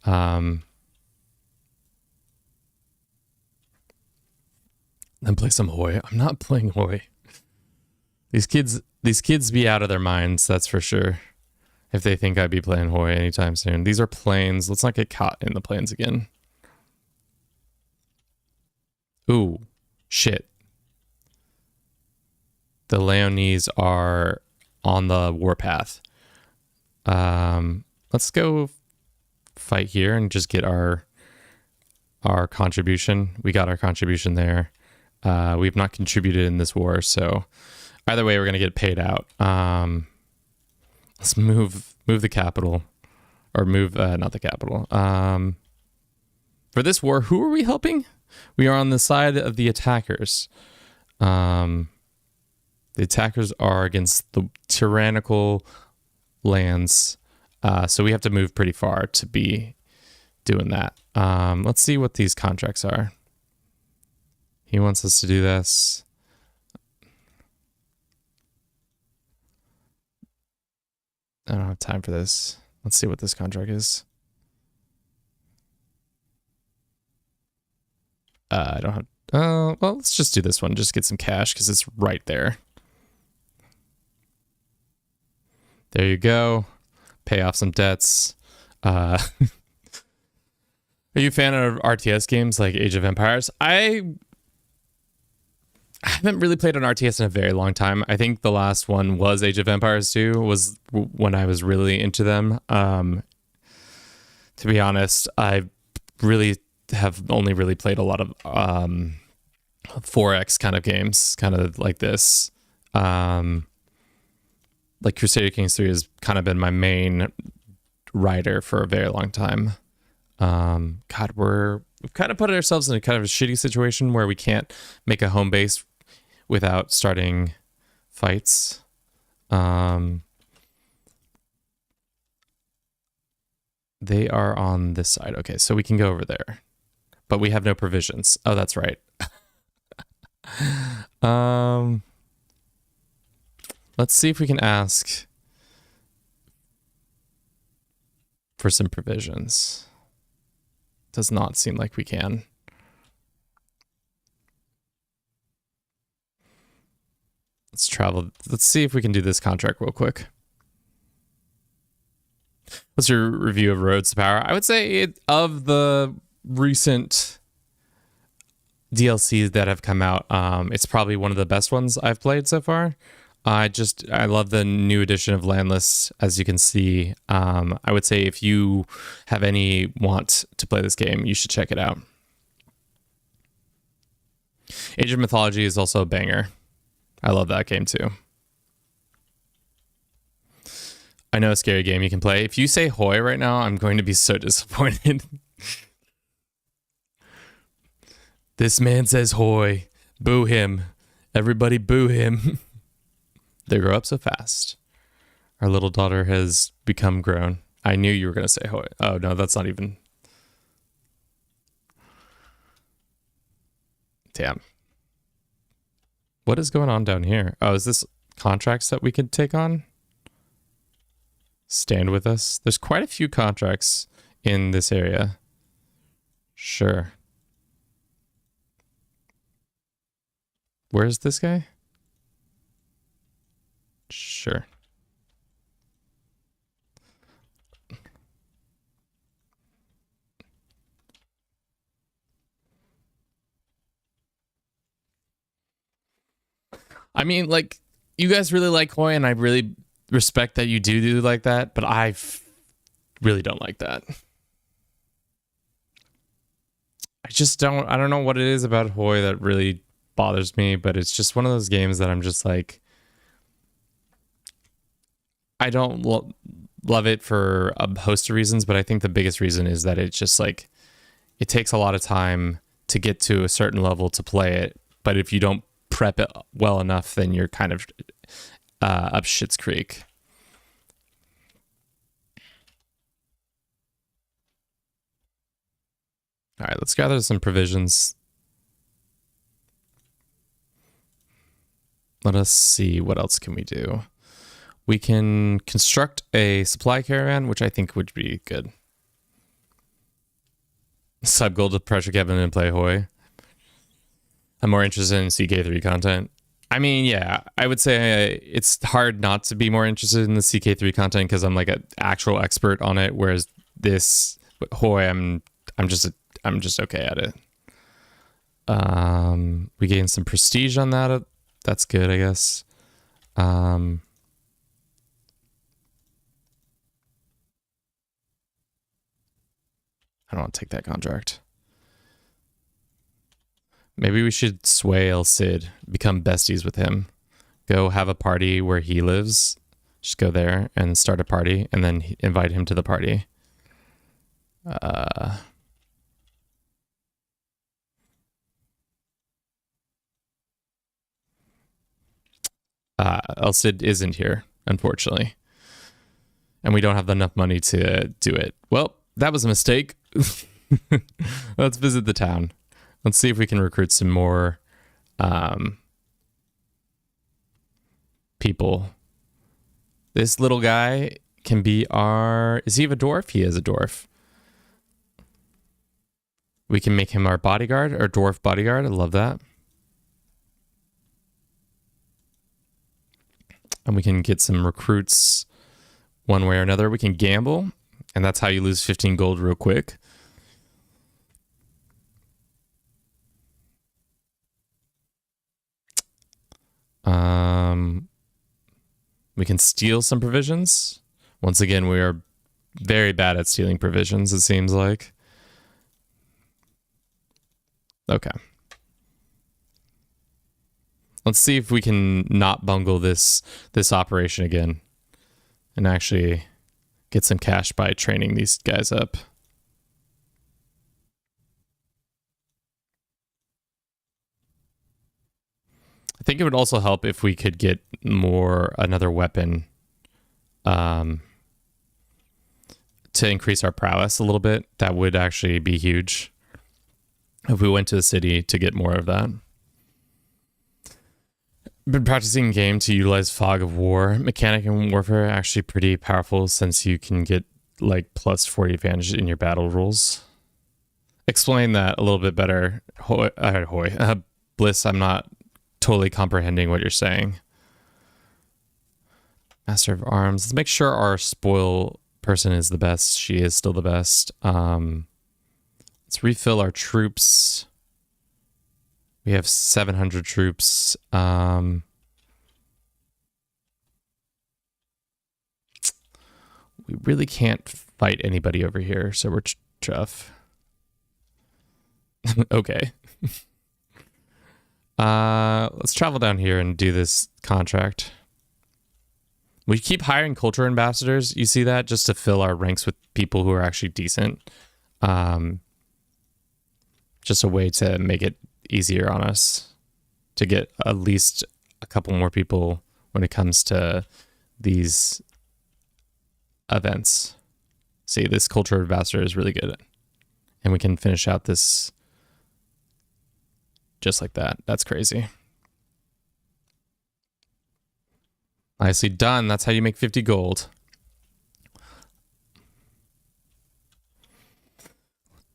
Then play some Hoi. I'm not playing Hoi. These kids be out of their minds, that's for sure. If they think I'd be playing Hoi anytime soon. These are planes. Let's not get caught in the planes again. Ooh, shit. The Leonese are on the warpath. Let's go fight here and just get our contribution. We got our contribution there. We've not contributed in this war, so either way, we're gonna get paid out. Let's move the capital, or move not the capital. For this war, who are we helping? We are on the side of the attackers. The attackers are against the tyrannical lands, so we have to move pretty far to be doing that. Let's see what these contracts are. He wants us to do this. I don't have time for this. Let's see what this contract is. I don't have... well, let's just do this one. Just get some cash because it's right there. There you go. Pay off some debts. Are you a fan of RTS games like Age of Empires? I haven't really played an RTS in a very long time. I think the last one was Age of Empires 2, was when I was really into them. To be honest, I really have only really played a lot of 4X kind of games, kind of like this. Like Crusader Kings 3 has kind of been my main writer for a very long time. God, we've kind of put ourselves in a kind of a shitty situation where we can't make a home base without starting fights. They are on this side. Okay, so we can go over there. but we have no provisions. Oh, that's right. Let's see if we can ask for some provisions. Does not seem like we can. Let's travel. Let's see if we can do this contract real quick. What's your review of Roads to Power? I would say of the recent DLCs that have come out, it's probably one of the best ones I've played so far. I love the new edition of Landless, as you can see. I would say if you have any want to play this game, you should check it out. Age of Mythology is also a banger. I love that game too. I know a scary game you can play. If you say Hoy right now, I'm going to be so disappointed. This man says Hoy. Boo him. Everybody boo him. They grow up so fast. Our little daughter has become grown. I knew you were going to say Hoy. Oh, no, that's not even. Damn. What is going on down here? Oh, is this contracts that we could take on? Stand with us. There's quite a few contracts in this area. Sure. Where's this guy? Sure. I mean, like, you guys really like Hoy, and I really respect that you do like that, but I really don't like that. I don't know what it is about Hoy that really bothers me, but it's just one of those games that I'm just like, I don't love it for a host of reasons, but I think the biggest reason is that it's just like, it takes a lot of time to get to a certain level to play it, but if you don't prep it well enough, then you're kind of up shit's creek. All right, let's gather some provisions. Let us see, what else can we do? We can construct a supply caravan, which I think would be good. Sub gold to pressure Kevin and play Hoy. I'm more interested in CK3 content. I mean, yeah, I would say it's hard not to be more interested in the CK3 content because I'm like an actual expert on it. Whereas this Hoy, I'm just okay at it. We gained some prestige on that. That's good, I guess. I don't want to take that contract. Maybe we should sway El Cid, become besties with him. Go have a party where he lives. Just go there and start a party and then invite him to the party. El Cid isn't here, unfortunately. And we don't have enough money to do it. Well, that was a mistake. Let's visit the town. Let's see if we can recruit some more people. This little guy can be our... Is he a dwarf? He is a dwarf. We can make him our bodyguard, our dwarf bodyguard. I love that. And we can get some recruits one way or another. We can gamble, and that's how you lose 15 gold real quick. We can steal some provisions. Once again, we are very bad at stealing provisions, it seems like. Okay. Let's see if we can not bungle this operation again and actually get some cash by training these guys up. I think it would also help if we could get another weapon to increase our prowess a little bit. That would actually be huge. if we went to the city to get more of that. Been practicing game to utilize fog of war mechanic in warfare. Actually pretty powerful since you can get like plus 40 advantage in your battle rules. Explain that a little bit better. Bliss, I'm not totally comprehending what you're saying. Master of Arms. Let's make sure our spoil person is the best. She is still the best. Let's refill our troops. We have 700 troops. We really can't fight anybody over here, so we're tough. Okay. Let's travel down here and do this contract. We keep hiring culture ambassadors. You see that? Just to fill our ranks with people who are actually decent. Just a way to make it easier on us to get at least a couple more people when it comes to these events. See, this culture ambassador is really good. And we can finish out this just like that. That's crazy. Nicely done. That's how you make 50 gold.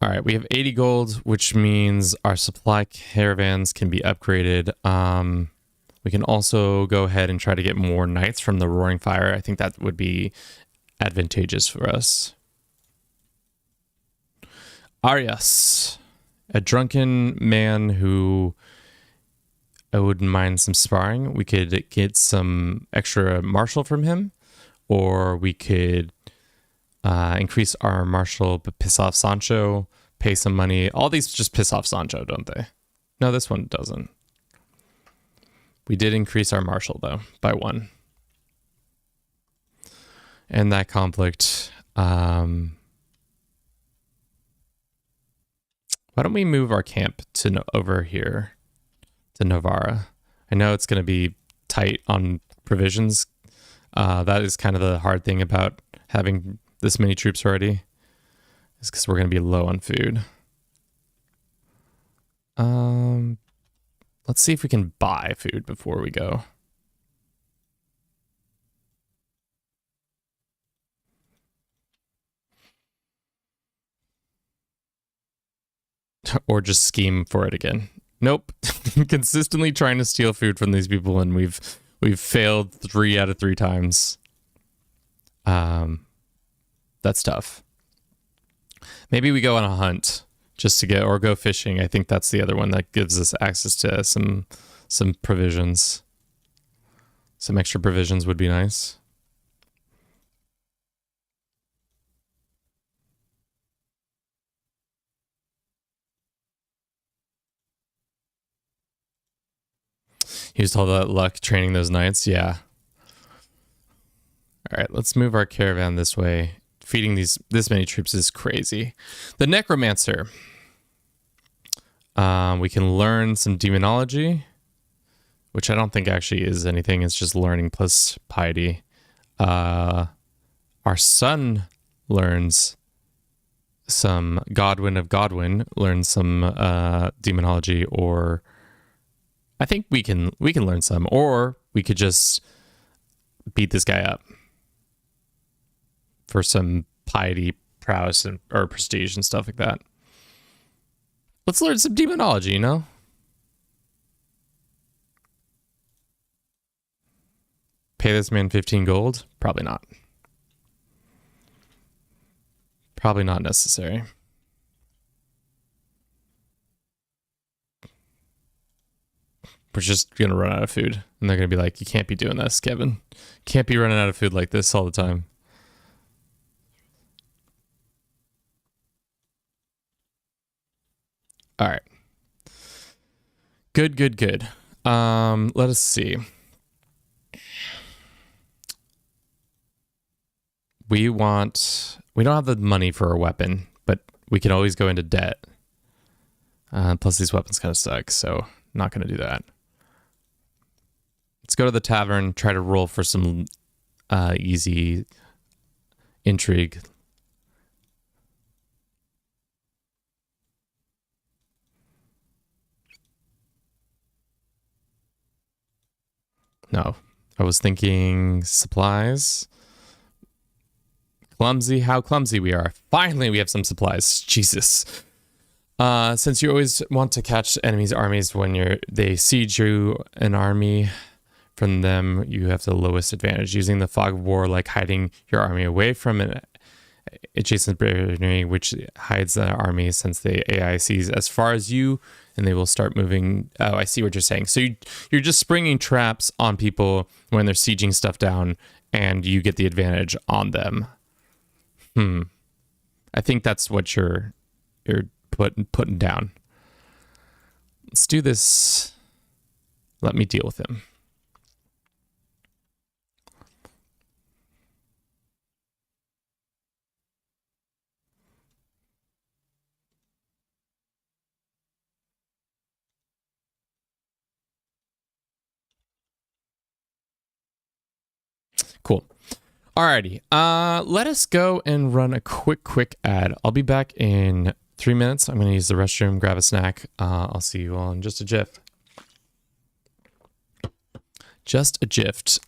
All right, we have 80 gold, which means our supply caravans can be upgraded. We can also go ahead and try to get more knights from the Roaring Fire. I think that would be advantageous for us. Arias, a drunken man who I wouldn't mind some sparring. We could get some extra martial from him, or we could increase our martial, but piss off Sancho, pay some money. All these just piss off Sancho, don't they? No, this one doesn't. We did increase our martial, though, by 1. And that conflict. Why don't we move our camp to over here to Navarra? I know it's going to be tight on provisions. That is kind of the hard thing about having this many troops already, is because we're going to be low on food. Let's see if we can buy food before we go. Or just scheme for it again. Nope. Consistently trying to steal food from these people, and we've failed 3 out of 3 times. That's tough. Maybe we go on a hunt just to get, or go fishing. I think that's the other one that gives us access to some provisions. Some extra provisions would be nice. Used all that luck training those knights. Yeah. All right, let's move our caravan this way. Feeding this many troops is crazy. The Necromancer. We can learn some demonology, which I don't think actually is anything. It's just learning plus piety. Our son learns some, Godwin of Godwin learns some demonology, or I think we can learn some, or we could just beat this guy up for some piety, prowess, or prestige and stuff like that. Let's learn some demonology, you know? Pay this man 15 gold? Probably not. Probably not necessary. We're just going to run out of food. And they're going to be like, you can't be doing this, Kevin. Can't be running out of food like this all the time. All right. Good. Let us see. We don't have the money for a weapon, but we can always go into debt. Plus these weapons kind of suck, so not going to do that. Let's go to the tavern, try to roll for some easy intrigue. No, I was thinking supplies. Clumsy, how clumsy we are. Finally, we have some supplies. Jesus. Since you always want to catch enemies' armies when they siege you an army from them, you have the lowest advantage. Using the fog of war, like hiding your army away from an adjacent enemy, which hides the army since the AI sees as far as you, and they will start moving. Oh, I see what you're saying. So you're just springing traps on people when they're sieging stuff down, and you get the advantage on them. I think that's what you're putting down. Let's do this. Let me deal with him. Cool. Alrighty. Let us go and run a quick ad. I'll be back in 3 minutes. I'm going to use the restroom, grab a snack. I'll see you all in just a jiff. Just a jiff.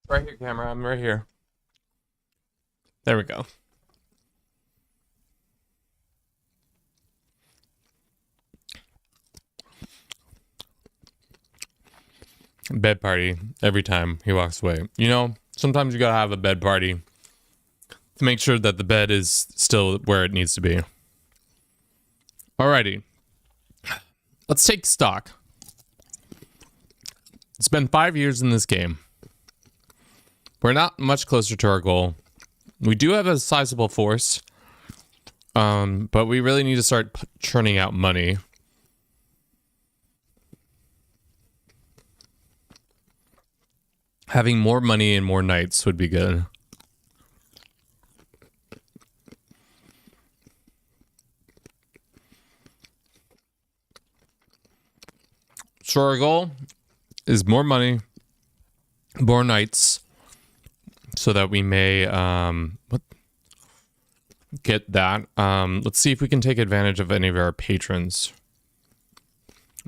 Right here, camera. I'm right here. There we go. Bed party every time he walks away. You know, sometimes you gotta have a bed party to make sure that the bed is still where it needs to be. Alrighty. Let's take stock. It's been 5 years in this game. We're not much closer to our goal. We do have a sizable force, but we really need to start churning out money. Having more money and more knights would be good. So our goal is more money, more knights, so that we may get that. Let's see if we can take advantage of any of our patrons.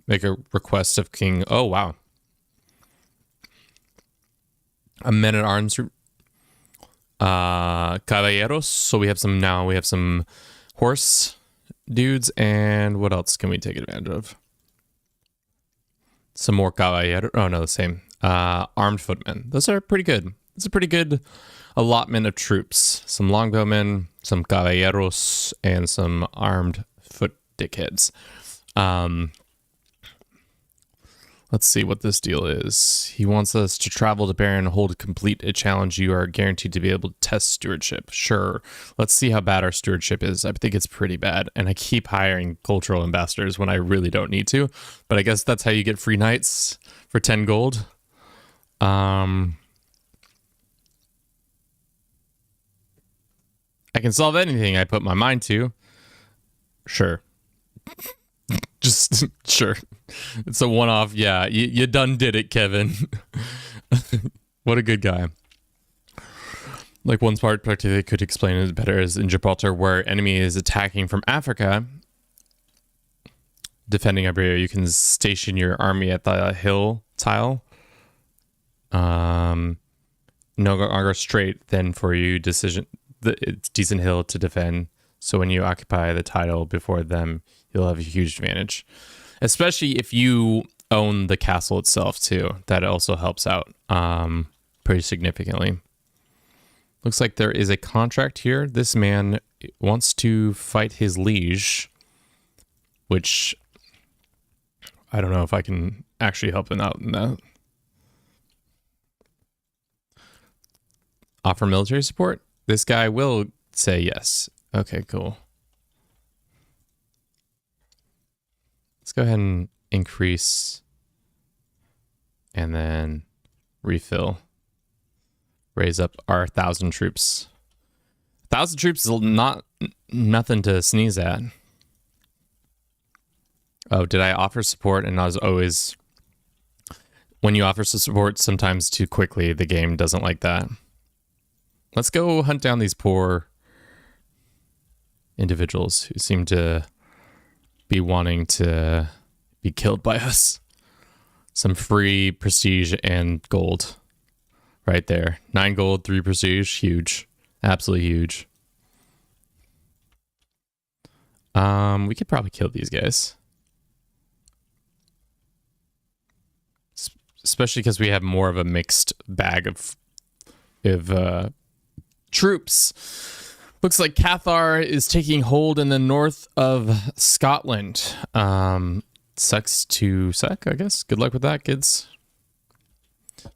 Make a request of King. Oh, wow. A men-at-arms caballeros. So we have some horse dudes, and what else can we take advantage of? Some more caballeros. Oh, no, the same. Armed footmen. Those are pretty good. It's a pretty good allotment of troops. Some longbowmen, some caballeros, and some armed foot dickheads. Let's see what this deal is. He wants us to travel to Baron and hold complete a challenge. You are guaranteed to be able to test stewardship. Sure. Let's see how bad our stewardship is. I think it's pretty bad. And I keep hiring cultural ambassadors when I really don't need to. But I guess that's how you get free knights for 10 gold. I can solve anything I put my mind to. Sure. Just sure. It's a one-off. Yeah, you done did it, Kevin. What a good guy. Like one part particularly could explain it better is in Gibraltar, where enemy is attacking from Africa, defending Iberia. You can station your army at the hill tile. No longer straight. Then for you, it's decent hill to defend. So when you occupy the tile before them, you'll have a huge advantage, especially if you own the castle itself too. That also helps out pretty significantly. Looks like there is a contract here. This man wants to fight his liege, which I don't know if I can actually help him out in that. Offer military support? This guy will say yes. Okay, cool. Let's go ahead and increase and then refill. Raise up our 1,000 troops. 1,000 troops is nothing to sneeze at. Oh, did I offer support? And I was always... When you offer support sometimes too quickly, the game doesn't like that. Let's go hunt down these poor individuals who seem to be wanting to be killed by us. Some free prestige and gold right there. 9 gold, 3 prestige. Huge. Absolutely huge. We could probably kill these guys. Especially because we have more of a mixed bag of troops. Looks like Cathar is taking hold in the north of Scotland. Sucks to suck, I guess. Good luck with that, kids.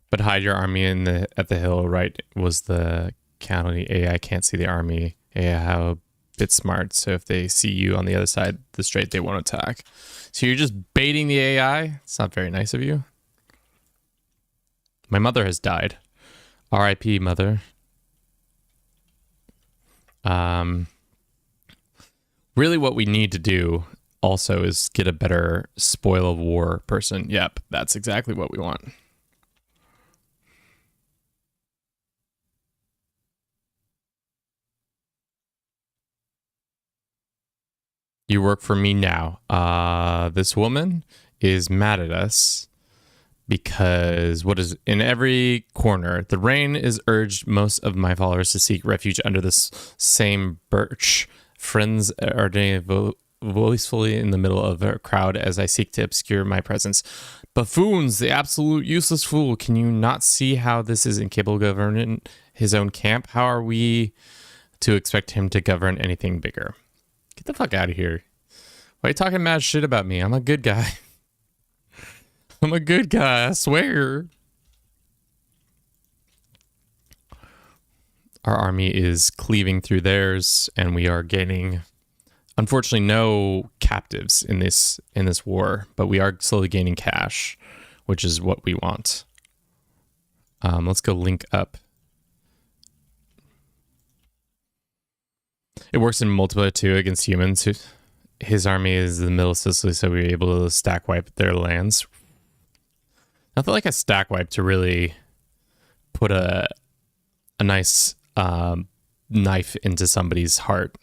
But hide your army at the hill, right? Was the county AI can't see the army. AI how a bit smart, so if they see you on the other side of the strait, they won't attack. So you're just baiting the AI? It's not very nice of you. My mother has died. R.I.P. mother. Really what we need to do also is get a better spoil of war person. Yep, that's exactly what we want. You work for me now. This woman is mad at us because what is in every corner, the rain is urged most of my followers to seek refuge under this same birch. Friends are voicefully in the middle of a crowd as I seek to obscure my presence. Buffoons, the absolute useless fool. Can you not see how this is incapable of governing his own camp? How are we to expect him to govern anything bigger? Get the fuck out of here. Why are you talking mad shit about me? I'm a good guy. I'm a good guy, I swear. Our army is cleaving through theirs, and we are gaining, unfortunately, no captives in this war, but we are slowly gaining cash, which is what we want. Let's go link up. It works in multiplayer too against humans. His army is in the middle of Sicily, so we were able to stack wipe their lands. Nothing like a stack wipe to really put a nice knife into somebody's heart.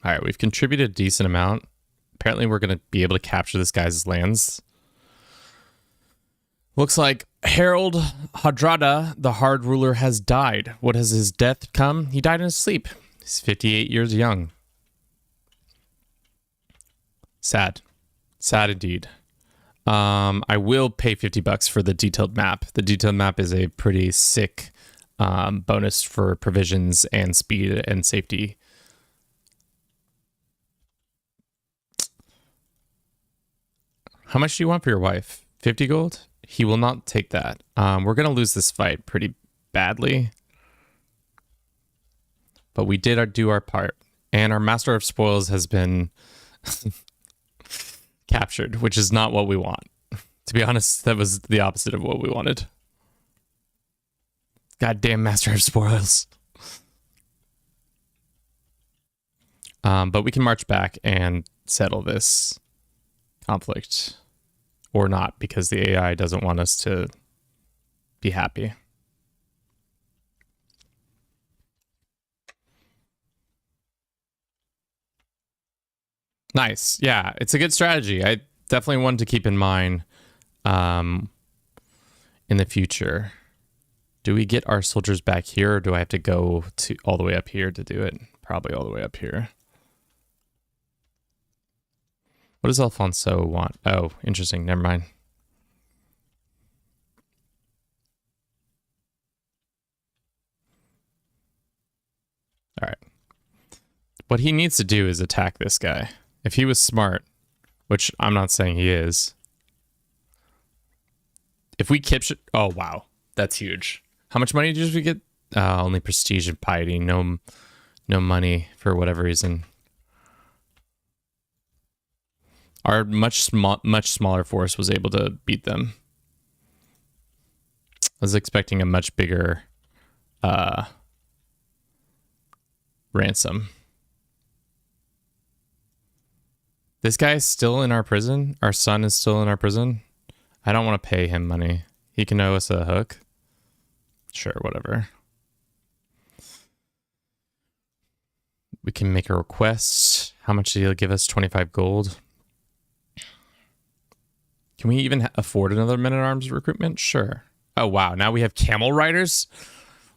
All right, we've contributed a decent amount. Apparently, we're going to be able to capture this guy's lands. Looks like Harold Hadrada, the Hard Ruler, has died. What has his death come? He died in his sleep. He's 58 years young. Sad. Sad indeed. I will pay $50 for the detailed map. The detailed map is a pretty sick bonus for provisions and speed and safety. How much do you want for your wife? 50 gold? He will not take that. We're going to lose this fight pretty badly. But we did do our part. And our Master of Spoils has been captured, which is not what we want. To be honest, that was the opposite of what we wanted. Goddamn Master of Spoils. But we can march back and settle this conflict. Or not, because the AI doesn't want us to be happy. Nice. Yeah, it's a good strategy. I definitely one to keep in mind in the future. Do we get our soldiers back here, or do I have to go to all the way up here to do it? Probably all the way up here. What does Alfonso want? Oh, interesting. Never mind. All right. What he needs to do is attack this guy. If he was smart, which I'm not saying he is. If we capture... Oh, wow. That's huge. How much money did we get? Only prestige and piety. No money for whatever reason. Our much smaller force was able to beat them. I was expecting a much bigger ransom. This guy is still in our prison. Our son is still in our prison. I don't want to pay him money. He can owe us a hook. Sure, whatever. We can make a request. How much did he give us? 25 gold. Can we even afford another men-at-arms recruitment? Sure. Oh, wow. Now we have camel riders?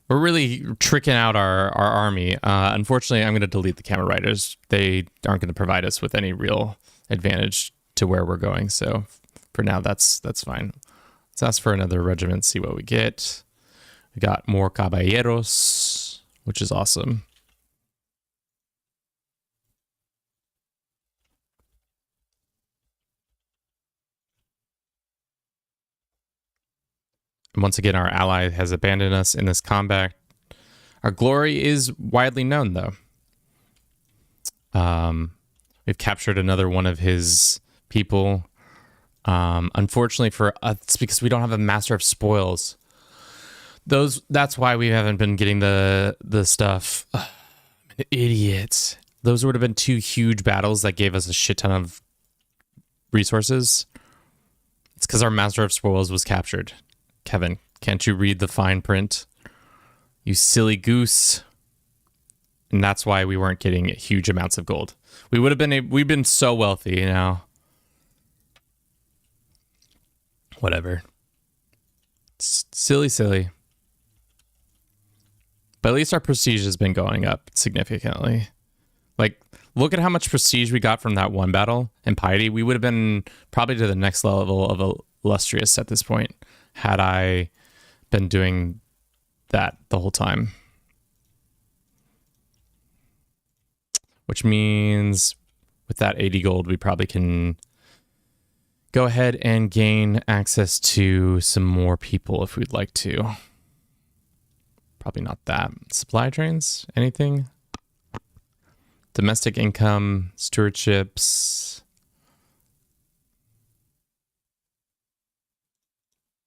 We're really tricking out our army. Unfortunately, I'm going to delete the camel riders. They aren't going to provide us with any real advantage to where we're going. So for now, that's fine. Let's ask for another regiment, see what we get. We got more caballeros, which is awesome. And once again, our ally has abandoned us in this combat. Our glory is widely known, though. We've captured another one of his people. Unfortunately for us, it's because we don't have a Master of Spoils. That's why we haven't been getting the stuff. I'm an idiot. Those would have been two huge battles that gave us a shit ton of resources. It's because our Master of Spoils was captured. Kevin, can't you read the fine print? You silly goose. And that's why we weren't getting huge amounts of gold. We've been so wealthy, you know. Whatever. It's silly. But at least our prestige has been going up significantly. Like, look at how much prestige we got from that one battle in piety. We would have been probably to the next level of illustrious at this point had I been doing that the whole time. Which means with that 80 gold, we probably can go ahead and gain access to some more people if we'd like to. Probably not that. Supply trains? Anything? Domestic income, stewardships.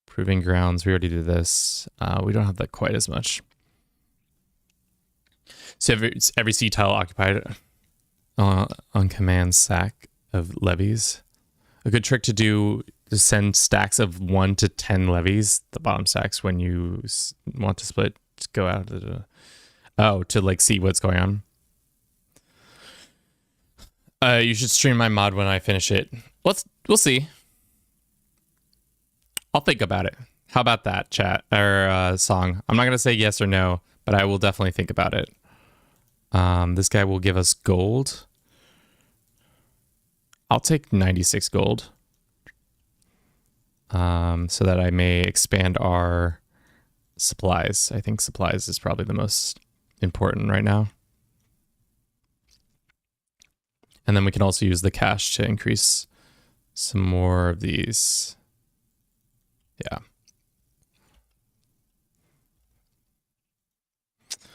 Proving grounds. We already did this. We don't have that quite as much. So every sea tile occupied on command sack of levies. A good trick to do is send stacks of 1 to 10 levies, the bottom stacks, when you want to split. Just go out to like see what's going on. You should stream my mod when I finish it. We'll see. I'll think about it. How about that, chat or song? I'm not gonna say yes or no, but I will definitely think about it. This guy will give us gold. I'll take 96 gold. So that I may expand our supplies. I think supplies is probably the most important right now. And then we can also use the cash to increase some more of these. Yeah.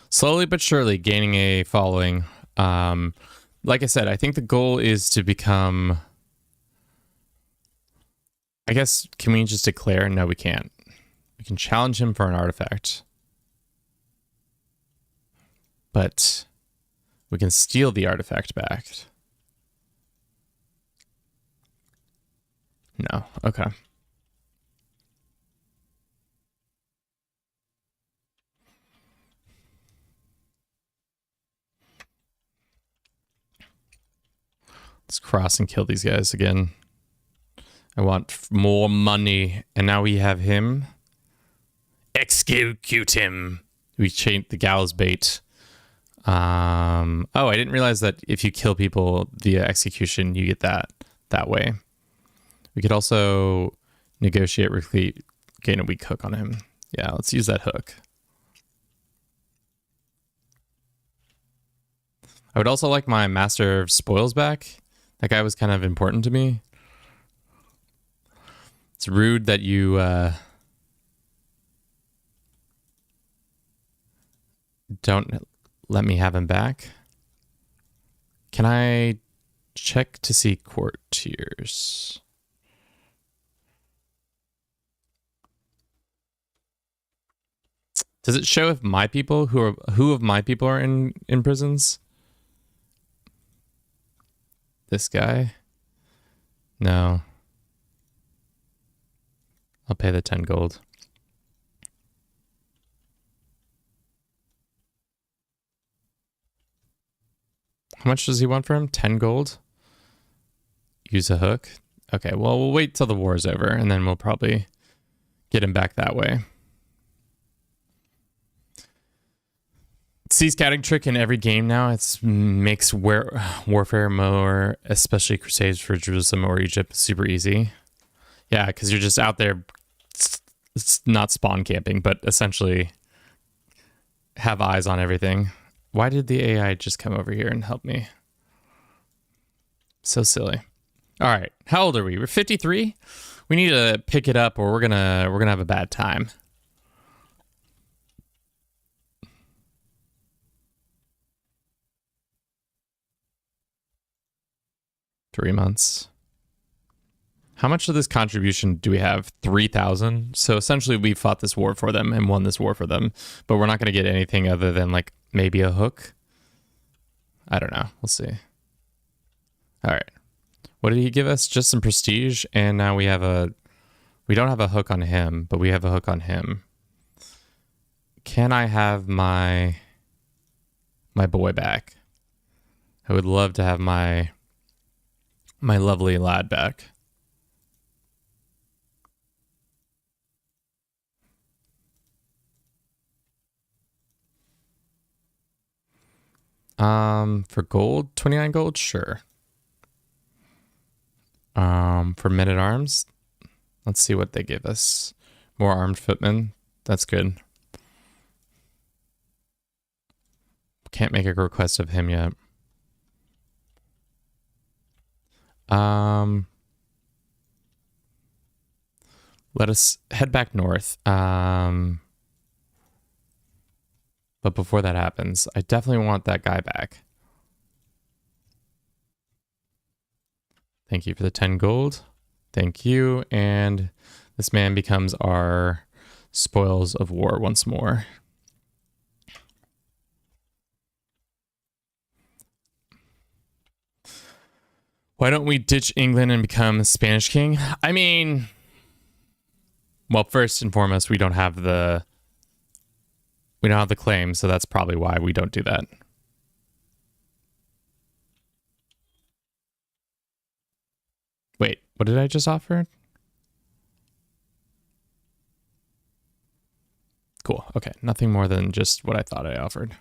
Slowly but surely gaining a following. Like I said, I think the goal is to become... I guess, can we just declare? No, we can't. We can challenge him for an artifact. But we can steal the artifact back. No, okay. Let's cross and kill these guys again. I want more money. And now we have him. Execute him. We changed the gallows bait. Oh, I didn't realize that if you kill people via execution, you get that way. We could also negotiate retreat, gain a weak hook on him. Yeah, let's use that hook. I would also like my Master of Spoils back. That guy was kind of important to me. It's rude that you don't let me have him back. Can I check to see courtiers? Does it show if my people who of my people are in prisons? This guy? No. I'll pay the 10 gold. How much does he want for him? 10 gold? Use a hook? Okay, well, we'll wait till the war is over, and then we'll probably get him back that way. See scouting trick in every game now. It makes warfare more, especially Crusades for Jerusalem or Egypt, super easy. Yeah, because you're just out there, it's not spawn camping, but essentially have eyes on everything. Why did the AI just come over here and help me? So silly. All right, how old are we? We're 53. We need to pick it up, or we're gonna have a bad time. Three months. How much of this contribution do we have? 3,000. So essentially, we fought this war for them and won this war for them, but we're not going to get anything other than like maybe a hook. I don't know. We'll see. All right. What did he give us? Just some prestige, and now we have a. We don't have a hook on him, but we have a hook on him. Can I have my boy back? I would love to have my lovely lad back. For gold, 29 gold, sure. For men at arms, let's see what they give us. More armed footmen, that's good. Can't make a request of him yet. Let us head back north. But before that happens, I definitely want that guy back. Thank you for the 10 gold. Thank you. And this man becomes our spoils of war once more. Why don't we ditch England and become Spanish king? I mean, well, first and foremost, we don't have the claim, so that's probably why we don't do that. Wait, what did I just offer? Cool. Okay, nothing more than just what I thought I offered.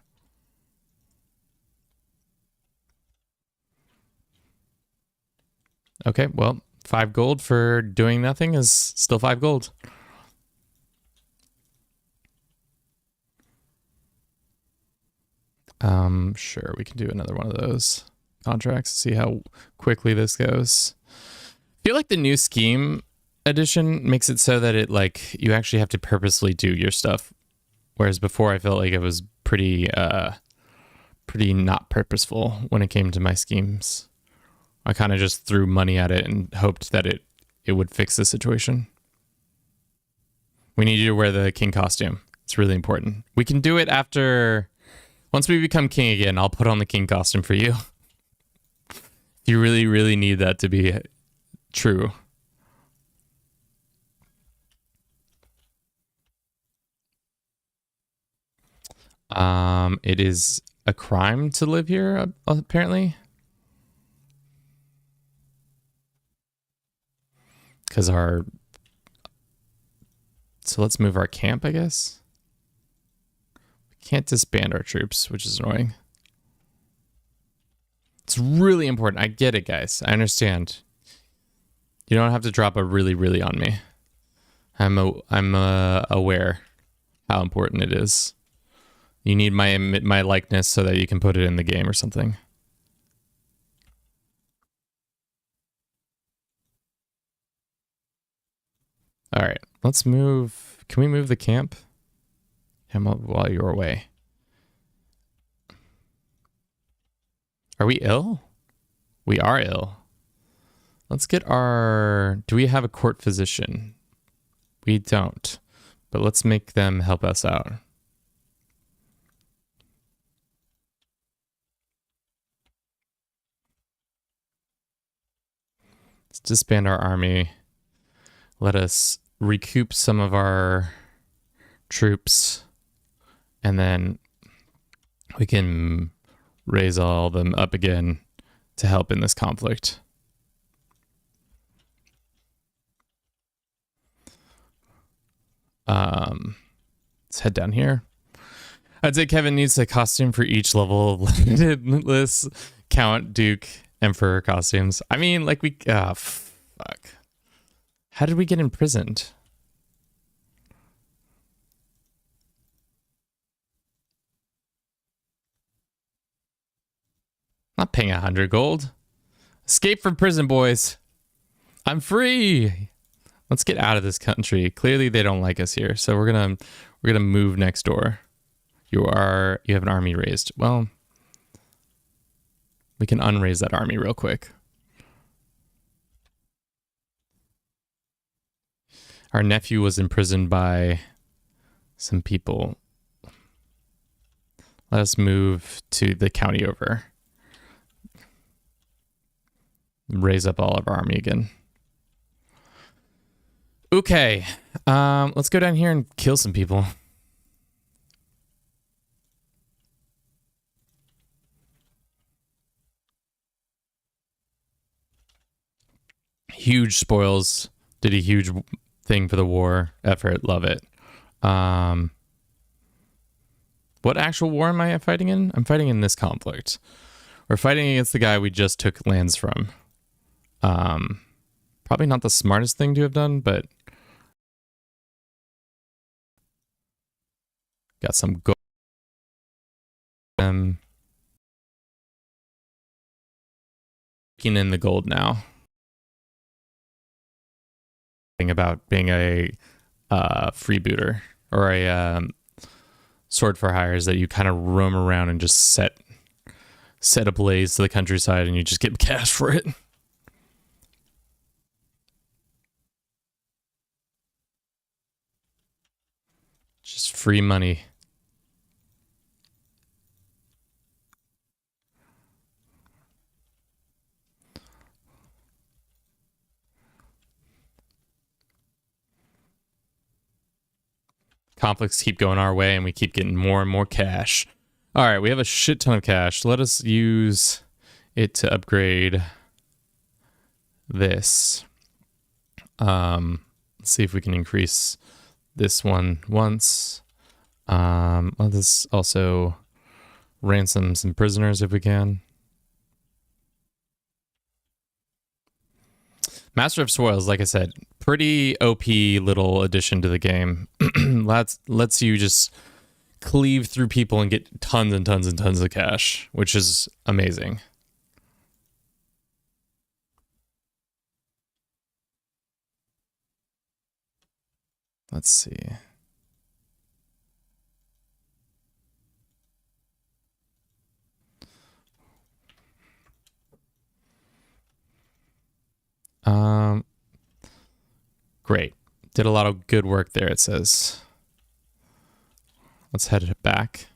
Okay, well, 5 gold for doing nothing is still 5 gold. Sure, we can do another one of those contracts, see how quickly this goes. feel like the new scheme edition makes it so that it like you actually have to purposely do your stuff, whereas before I felt like it was pretty not purposeful when it came to my schemes. I kind of just threw money at it and hoped that it would fix the situation. We need you to wear the king costume. It's really important. We can do it after, once we become king again, I'll put on the king costume for you. You really, really need that to be true. It is a crime to live here, apparently. Because so let's move our camp, I guess. We can't disband our troops, which is annoying. It's really important. I get it, guys. I understand. You don't have to drop a really, really on me. I'm aware how important it is. You need my likeness so that you can put it in the game or something. All right, let's move. Can we move the camp? While you're away. Are we ill? We are ill. Let's get our... Do we have a court physician? We don't. But let's make them help us out. Let's disband our army. Let us recoup some of our troops. And then we can raise all of them up again to help in this conflict. Let's head down here. I'd say Kevin needs a costume for each level of limitless Count, Duke, Emperor costumes. I mean, like we... fuck. How did we get imprisoned? Not paying 100 gold. Escape from prison, boys. I'm free. Let's get out of this country. Clearly they don't like us here, so we're gonna move next door. You have an army raised. Well, we can unraise that army real quick. Our nephew was imprisoned by some people. Let us move to the county over. Raise up all of our army again. Okay, let's go down here and kill some people. Huge spoils. Did a huge thing for the war effort. Love it. What actual war am I fighting in? I'm fighting in this conflict. We're fighting against the guy we just took lands from. Probably not the smartest thing to have done, but got some gold. Taking in the gold now. About being a freebooter or a sword for hire is that you kind of roam around and just set ablaze to the countryside and you just get cash for it. Just free money. Conflicts keep going our way and we keep getting more and more cash. All right, we have a shit ton of cash. Let us use it to upgrade this. Let's see if we can increase this one once. Let us also ransom some prisoners if we can. Master of Spoils, like I said, pretty OP little addition to the game. Lets you just cleave through people and get tons and tons and tons of cash, which is amazing. Let's see. Great. Did a lot of good work there, it says. Let's head back.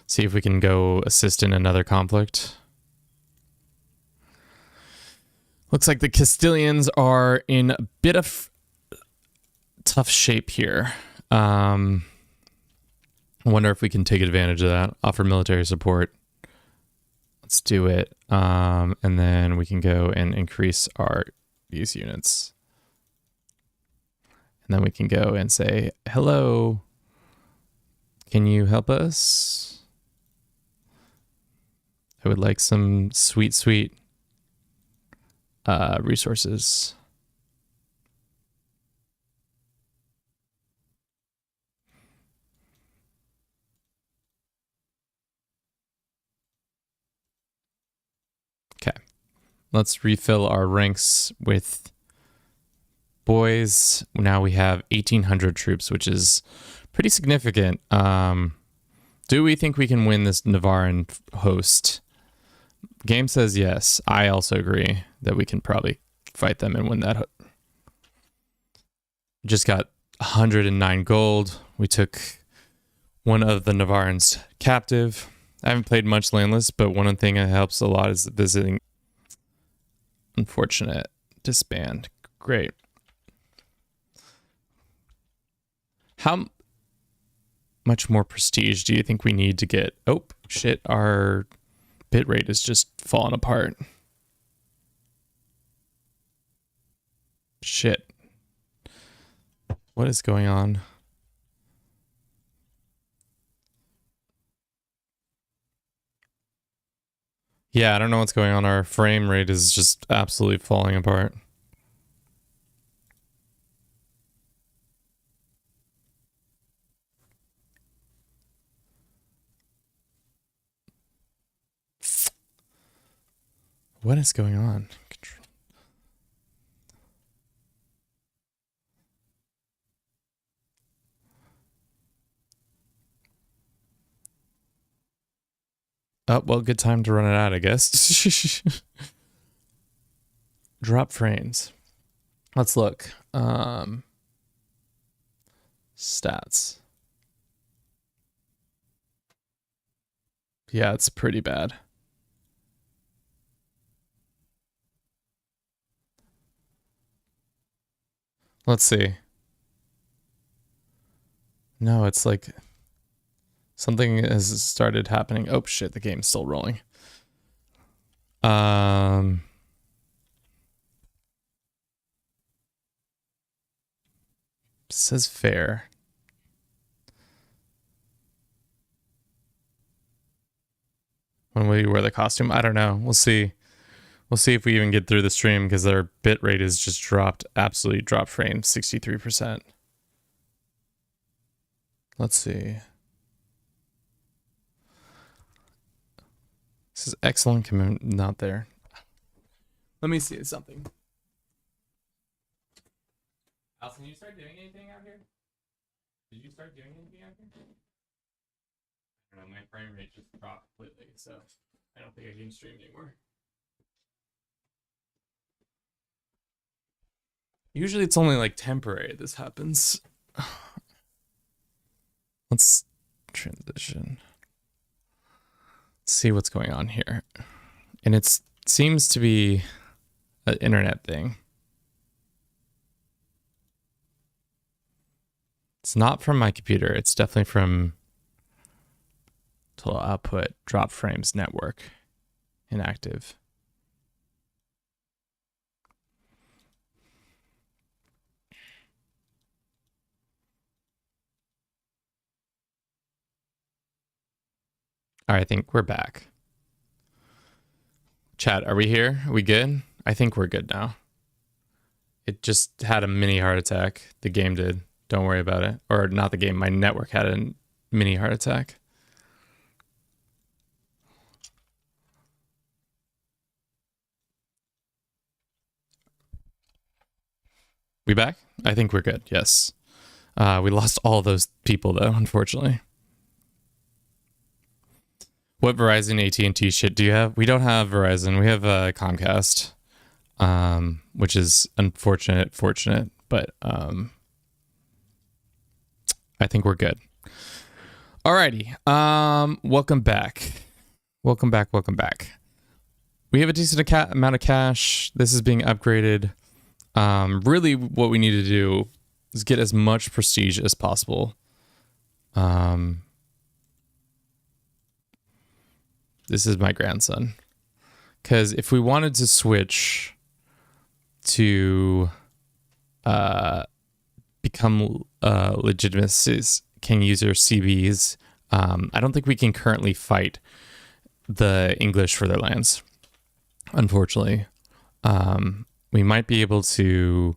See if we can go assist in another conflict. Looks like the Castilians are in a bit of tough shape here. I wonder if we can take advantage of that. Offer military support. Let's do it. And then we can go and increase these units. And then we can go and say, hello, can you help us? I would like some sweet, sweet resources. Okay, let's refill our ranks with boys. Now we have 1,800 troops, which is pretty significant. Do we think we can win this Navarran host? Game says yes. I also agree that we can probably fight them and win that. Just got 109 gold. We took one of the Navarrans captive. I haven't played much landless, but one thing that helps a lot is visiting. Unfortunate. Disband. Great. How much more prestige do you think we need to get? Oh, shit. Our bit rate is just falling apart. Shit. What is going on? Yeah, I don't know what's going on. Our frame rate is just absolutely falling apart. What is going on? Oh, well, good time to run it out, I guess. Drop frames. Let's look. Stats. Yeah, it's pretty bad. Let's see. No, it's like something has started happening. Oh shit, the game's still rolling. Says fair. When we wear the costume, I don't know. We'll see. We'll see if we even get through the stream because our bit rate is just dropped. Absolutely dropped frame, 63%. Let's see. This is excellent commitment. Not there. Let me see something. Alison, you start doing anything out here? Did you start doing anything out here? I don't know. My frame rate just dropped completely, so I don't think I can stream anymore. Usually it's only like temporary this happens. Let's transition. Let's see what's going on here. And it seems to be an internet thing. It's not from my computer. It's definitely from total output, drop frames network, inactive. All right, I think we're back. Chat, are we here? Are we good? I think we're good now. It just had a mini heart attack. The game did. Don't worry about it. Or not the game. My network had a mini heart attack. We back? I think we're good. Yes. We lost all those people though, unfortunately. What Verizon AT&T shit do you have? We don't have Verizon. We have Comcast, which is fortunate, but I think we're good. Alrighty. Welcome back. Welcome back. We have a decent amount of cash. This is being upgraded. Really what we need to do is get as much prestige as possible. This is my grandson. Because if we wanted to switch to become legitimate king user CBs, I don't think we can currently fight the English for their lands, unfortunately. We might be able to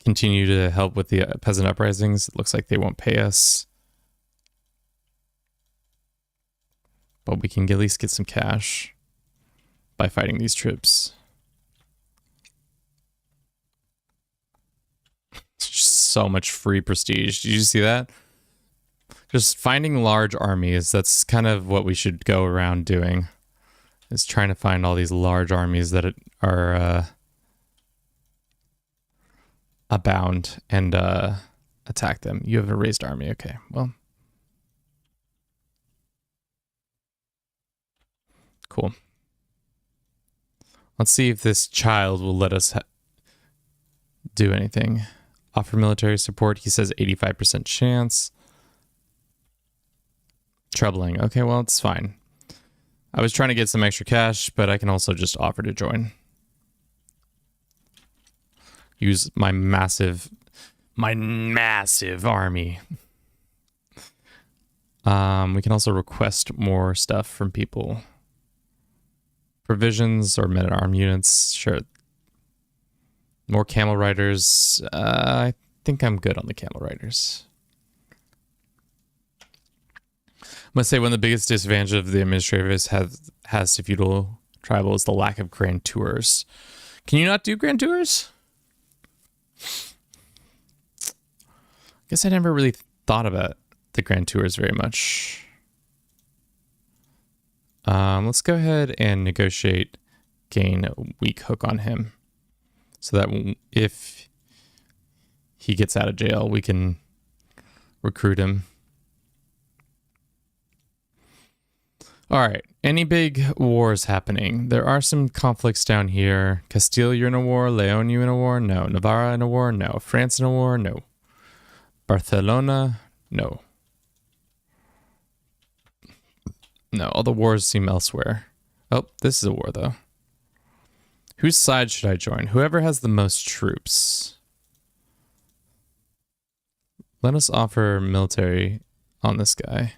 continue to help with the peasant uprisings. It looks like they won't pay us, but we can at least get some cash by fighting these troops. Just so much free prestige. Did you see that? Just finding large armies. That's kind of what we should go around doing, is trying to find all these large armies that are abound and attack them. You have a raised army. Okay, well, cool. Let's see if this child will let us do anything. Offer military support. He says 85% chance. Troubling. Okay, well, it's fine. I was trying to get some extra cash, but I can also just offer to join. Use my massive army. We can also request more stuff from people. Provisions or men-at-arm units, sure. More camel riders. I think I'm good on the camel riders. I'm going to say one of the biggest disadvantages of the administrators has to feudal tribal is the lack of grand tours. Can you not do grand tours? I guess I never really thought about the grand tours very much. Let's go ahead and negotiate gain a weak hook on him, so that if he gets out of jail, we can recruit him. All right, any big wars happening? There are some conflicts down here. Castile, you're in a war. Leon, you in a war? No. Navarra in a war? No. France in a war? No. Barcelona? No. No, all the wars seem elsewhere. Oh, this is a war, though. Whose side should I join? Whoever has the most troops. Let us offer military on this guy.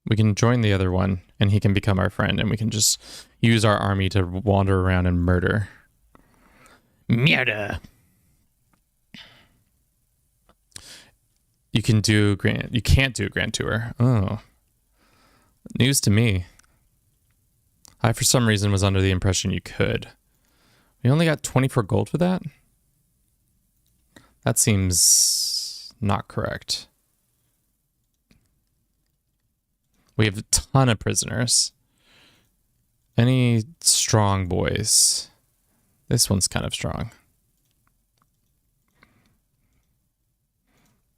We can join the other one, and he can become our friend, and we can just use our army to wander around and murder. Murder! You can't do a grand tour. Oh. News to me. I, for some reason, was under the impression you could. We only got 24 gold for that? That seems not correct. We have a ton of prisoners. Any strong boys? This one's kind of strong.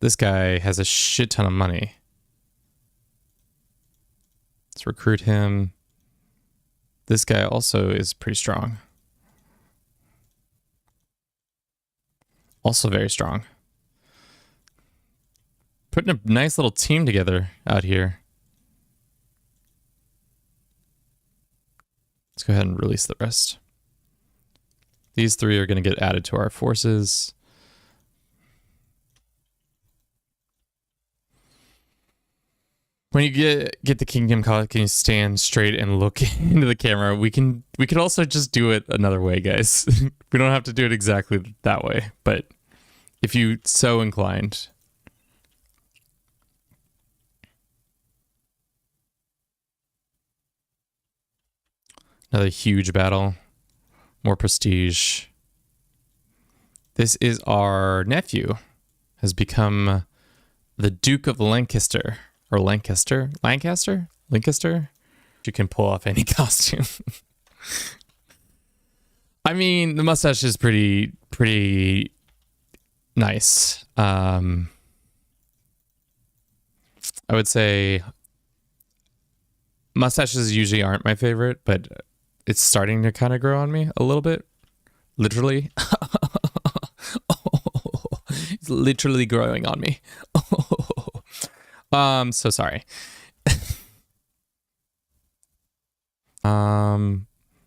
This guy has a shit ton of money. Let's recruit him. This guy also is pretty strong. Also very strong. Putting a nice little team together out here. Let's go ahead and release the rest. These three are going to get added to our forces. When you get the kingdom call, can you stand straight and look into the camera? We could also just do it another way, guys. We don't have to do it exactly that way, but if you so inclined. Another huge battle. More prestige. This is our nephew. Has become the Duke of Lancaster. Or Lancaster? Lancaster? You can pull off any costume. I mean, the mustache is pretty nice. I would say mustaches usually aren't my favorite, but it's starting to kind of grow on me a little bit. Literally. It's literally growing on me. So sorry.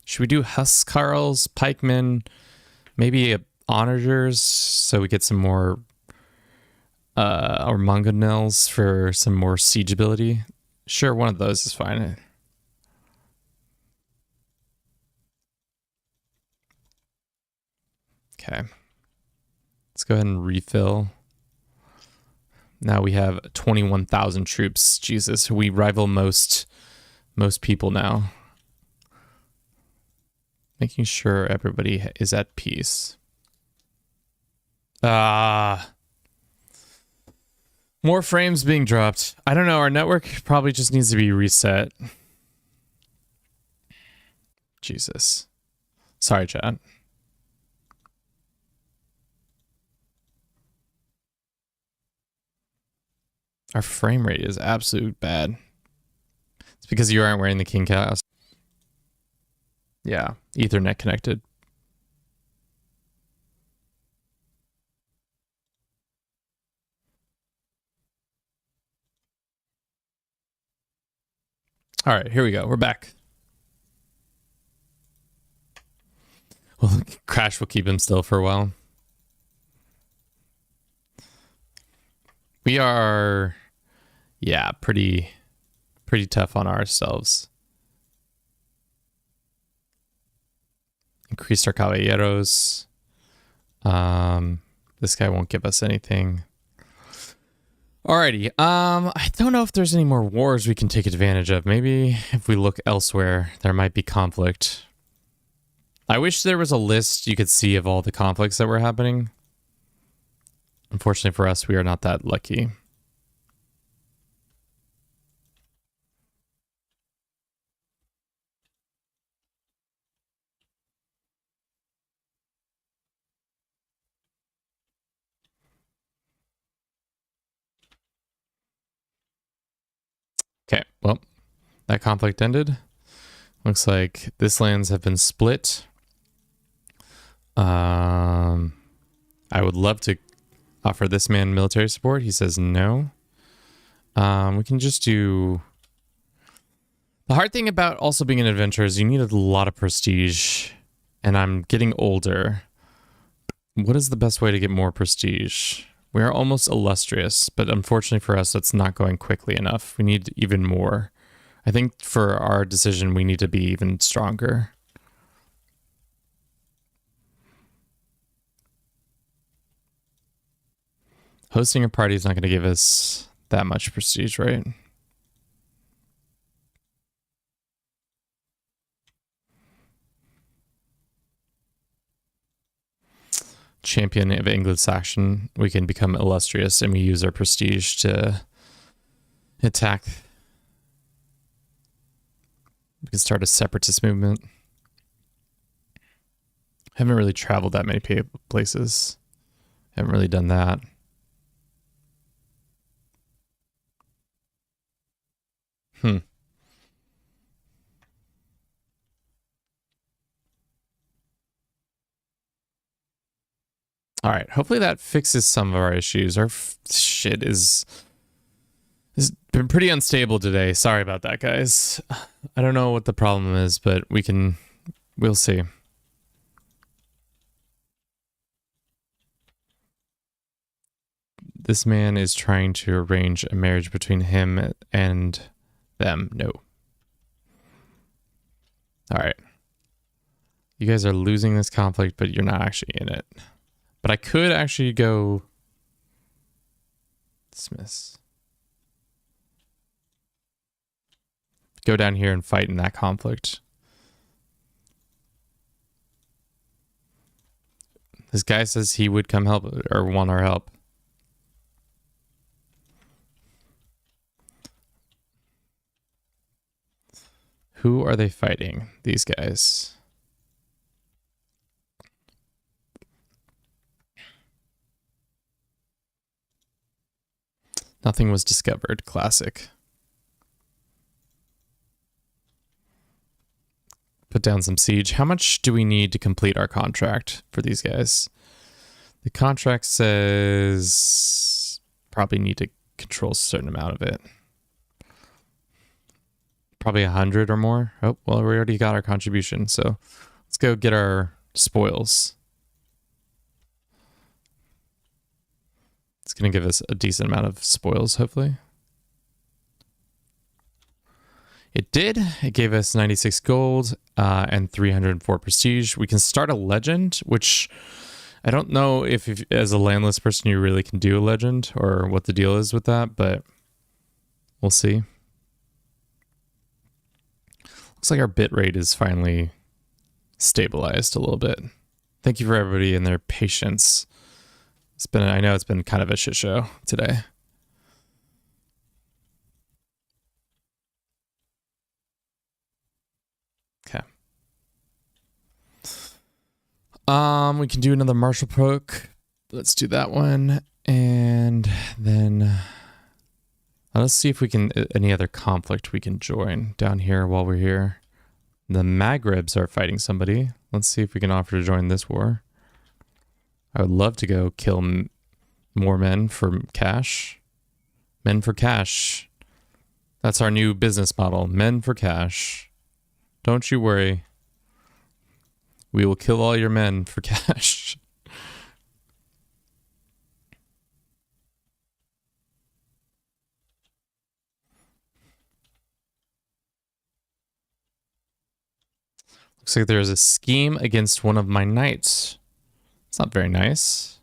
Should we do Huscarls, pikemen, maybe onagers, so we get some more or mangonels for some more siege ability? Sure, one of those is fine. Okay. Let's go ahead and refill. Now we have 21,000 troops. Jesus, we rival most people now. Making sure everybody is at peace. More frames being dropped. I don't know, our network probably just needs to be reset. Jesus. Sorry, chat. Our frame rate is absolute bad. It's because you aren't wearing the King cast. Yeah, Ethernet connected. All right, here we go. We're back. Well, Crash will keep him still for a while. We are, yeah, pretty tough on ourselves. Increased our caballeros. This guy won't give us anything. Alrighty. I don't know if there's any more wars we can take advantage of. Maybe if we look elsewhere, there might be conflict. I wish there was a list you could see of all the conflicts that were happening. Unfortunately for us, we are not that lucky. Okay, well, that conflict ended. Looks like this lands have been split. I would love to offer this man military support. He says no. We can just do... The hard thing about also being an adventurer is you need a lot of prestige. And I'm getting older. What is the best way to get more prestige? We are almost illustrious, but unfortunately for us, that's not going quickly enough. We need even more. I think for our decision, we need to be even stronger. Hosting a party is not going to give us that much prestige, right? Champion of Anglo-Saxon, we can become illustrious and we use our prestige to attack. We can start a separatist movement. Haven't really traveled that many places. Haven't really done that. All right, hopefully that fixes some of our issues. Our shit has been pretty unstable today. Sorry about that, guys. I don't know what the problem is, but we'll see. This man is trying to arrange a marriage between him and them. No. All right. You guys are losing this conflict, but you're not actually in it. But I could actually go dismiss. Go down here and fight in that conflict. This guy says he would come help or want our help. Who are they fighting? These guys. Nothing was discovered. Classic. Put down some siege. How much do we need to complete our contract for these guys? The contract says probably need to control a certain amount of it. Probably 100 or more. Oh, well, we already got our contribution, so let's go get our spoils. It's going to give us a decent amount of spoils, hopefully. It did. It gave us 96 gold and 304 prestige. We can start a legend, which I don't know if as a landless person you really can do a legend or what the deal is with that, but we'll see. Looks like our bit rate is finally stabilized a little bit. Thank you for everybody and their patience. I know it's been kind of a shit show today. Okay. We can do another martial poke. Let's do that one. And then let's see if we can, any other conflict we can join down here while we're here. The Maghribs are fighting somebody. Let's see if we can offer to join this war. I would love to go kill more men for cash. Men for cash. That's our new business model. Men for cash. Don't you worry. We will kill all your men for cash. Looks like there's a scheme against one of my knights. It's not very nice.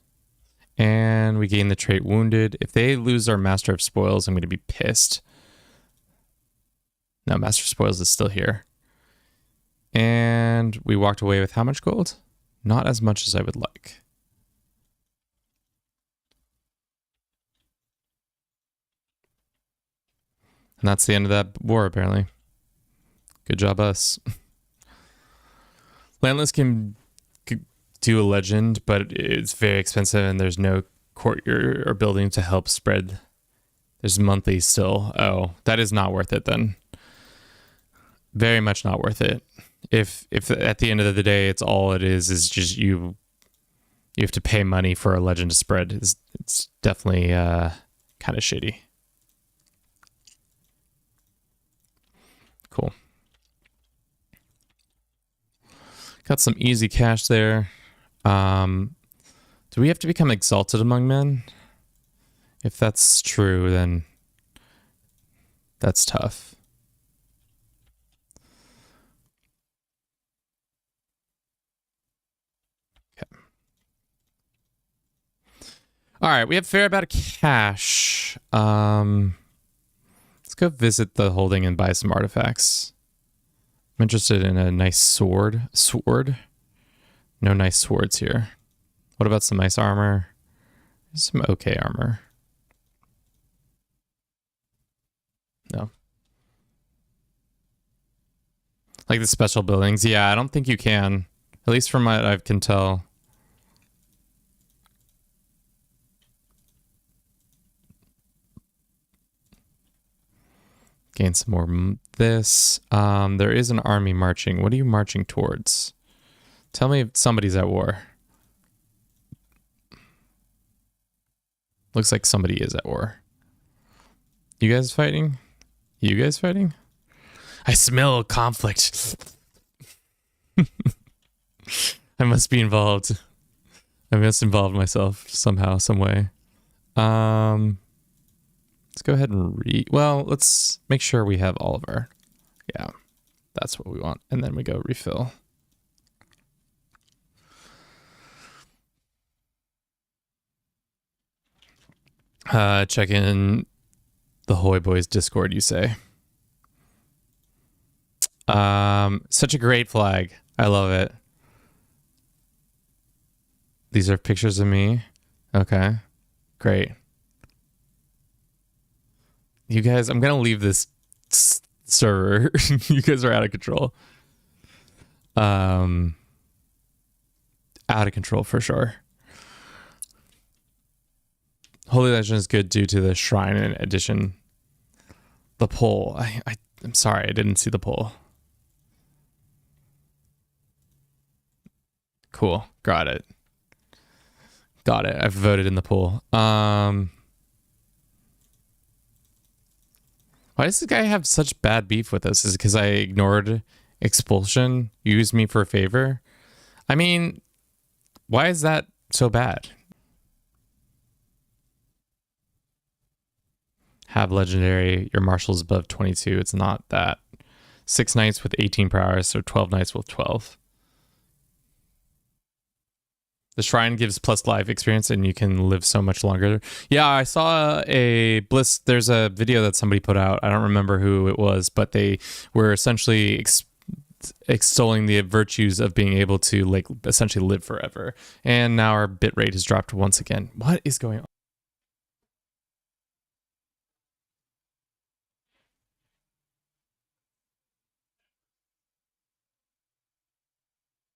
And we gain the trait wounded. If they lose our Master of Spoils, I'm going to be pissed. No, Master of Spoils is still here. And we walked away with how much gold? Not as much as I would like. And that's the end of that war, apparently. Good job, us. Landless can do a legend, but it's very expensive and there's no courtyard or building to help spread. There's monthly still. Oh, that is not worth it then. Very much not worth it. If at the end of the day it's all it is just you have to pay money for a legend to spread. It's definitely kind of shitty. Cool. Got some easy cash there. Do we have to become exalted among men? If that's true, then that's tough. Okay. All right, we have a fair amount of cash. Let's go visit the holding and buy some artifacts. I'm interested in a nice sword. No nice swords here. What about some nice armor? Some okay armor. No. Like the special buildings. Yeah, I don't think you can. At least from what I can tell. Gain some more this. There is an army marching. What are you marching towards? Tell me if somebody's at war. Looks like somebody is at war. You guys fighting? You guys fighting? I smell conflict. I must be involved. I must involve myself somehow, some way. Let's go ahead and well, let's make sure we have all of our, yeah, that's what we want. And then we go refill. Check in the Hoy Boys Discord, you say. Such a great flag. I love it. These are pictures of me. Okay, great. You guys, I'm gonna leave this server. You guys are out of control. Out of control for sure. Holy Legend is good due to the shrine in addition. The poll. I'm sorry, I didn't see the poll. Cool. Got it. Got it. I've voted in the poll. Why does this guy have such bad beef with us? Is it because I ignored expulsion? Used me for a favor? I mean, why is that so bad? Have legendary. Your marshal's above 22. It's not that. 6 knights with 18 per hour, so 12 knights with 12. The shrine gives plus life experience and you can live so much longer. Yeah, I saw a Bliss. There's a video that somebody put out. I don't remember who it was, but they were essentially extolling the virtues of being able to like essentially live forever. And now our bit rate has dropped once again. What is going on?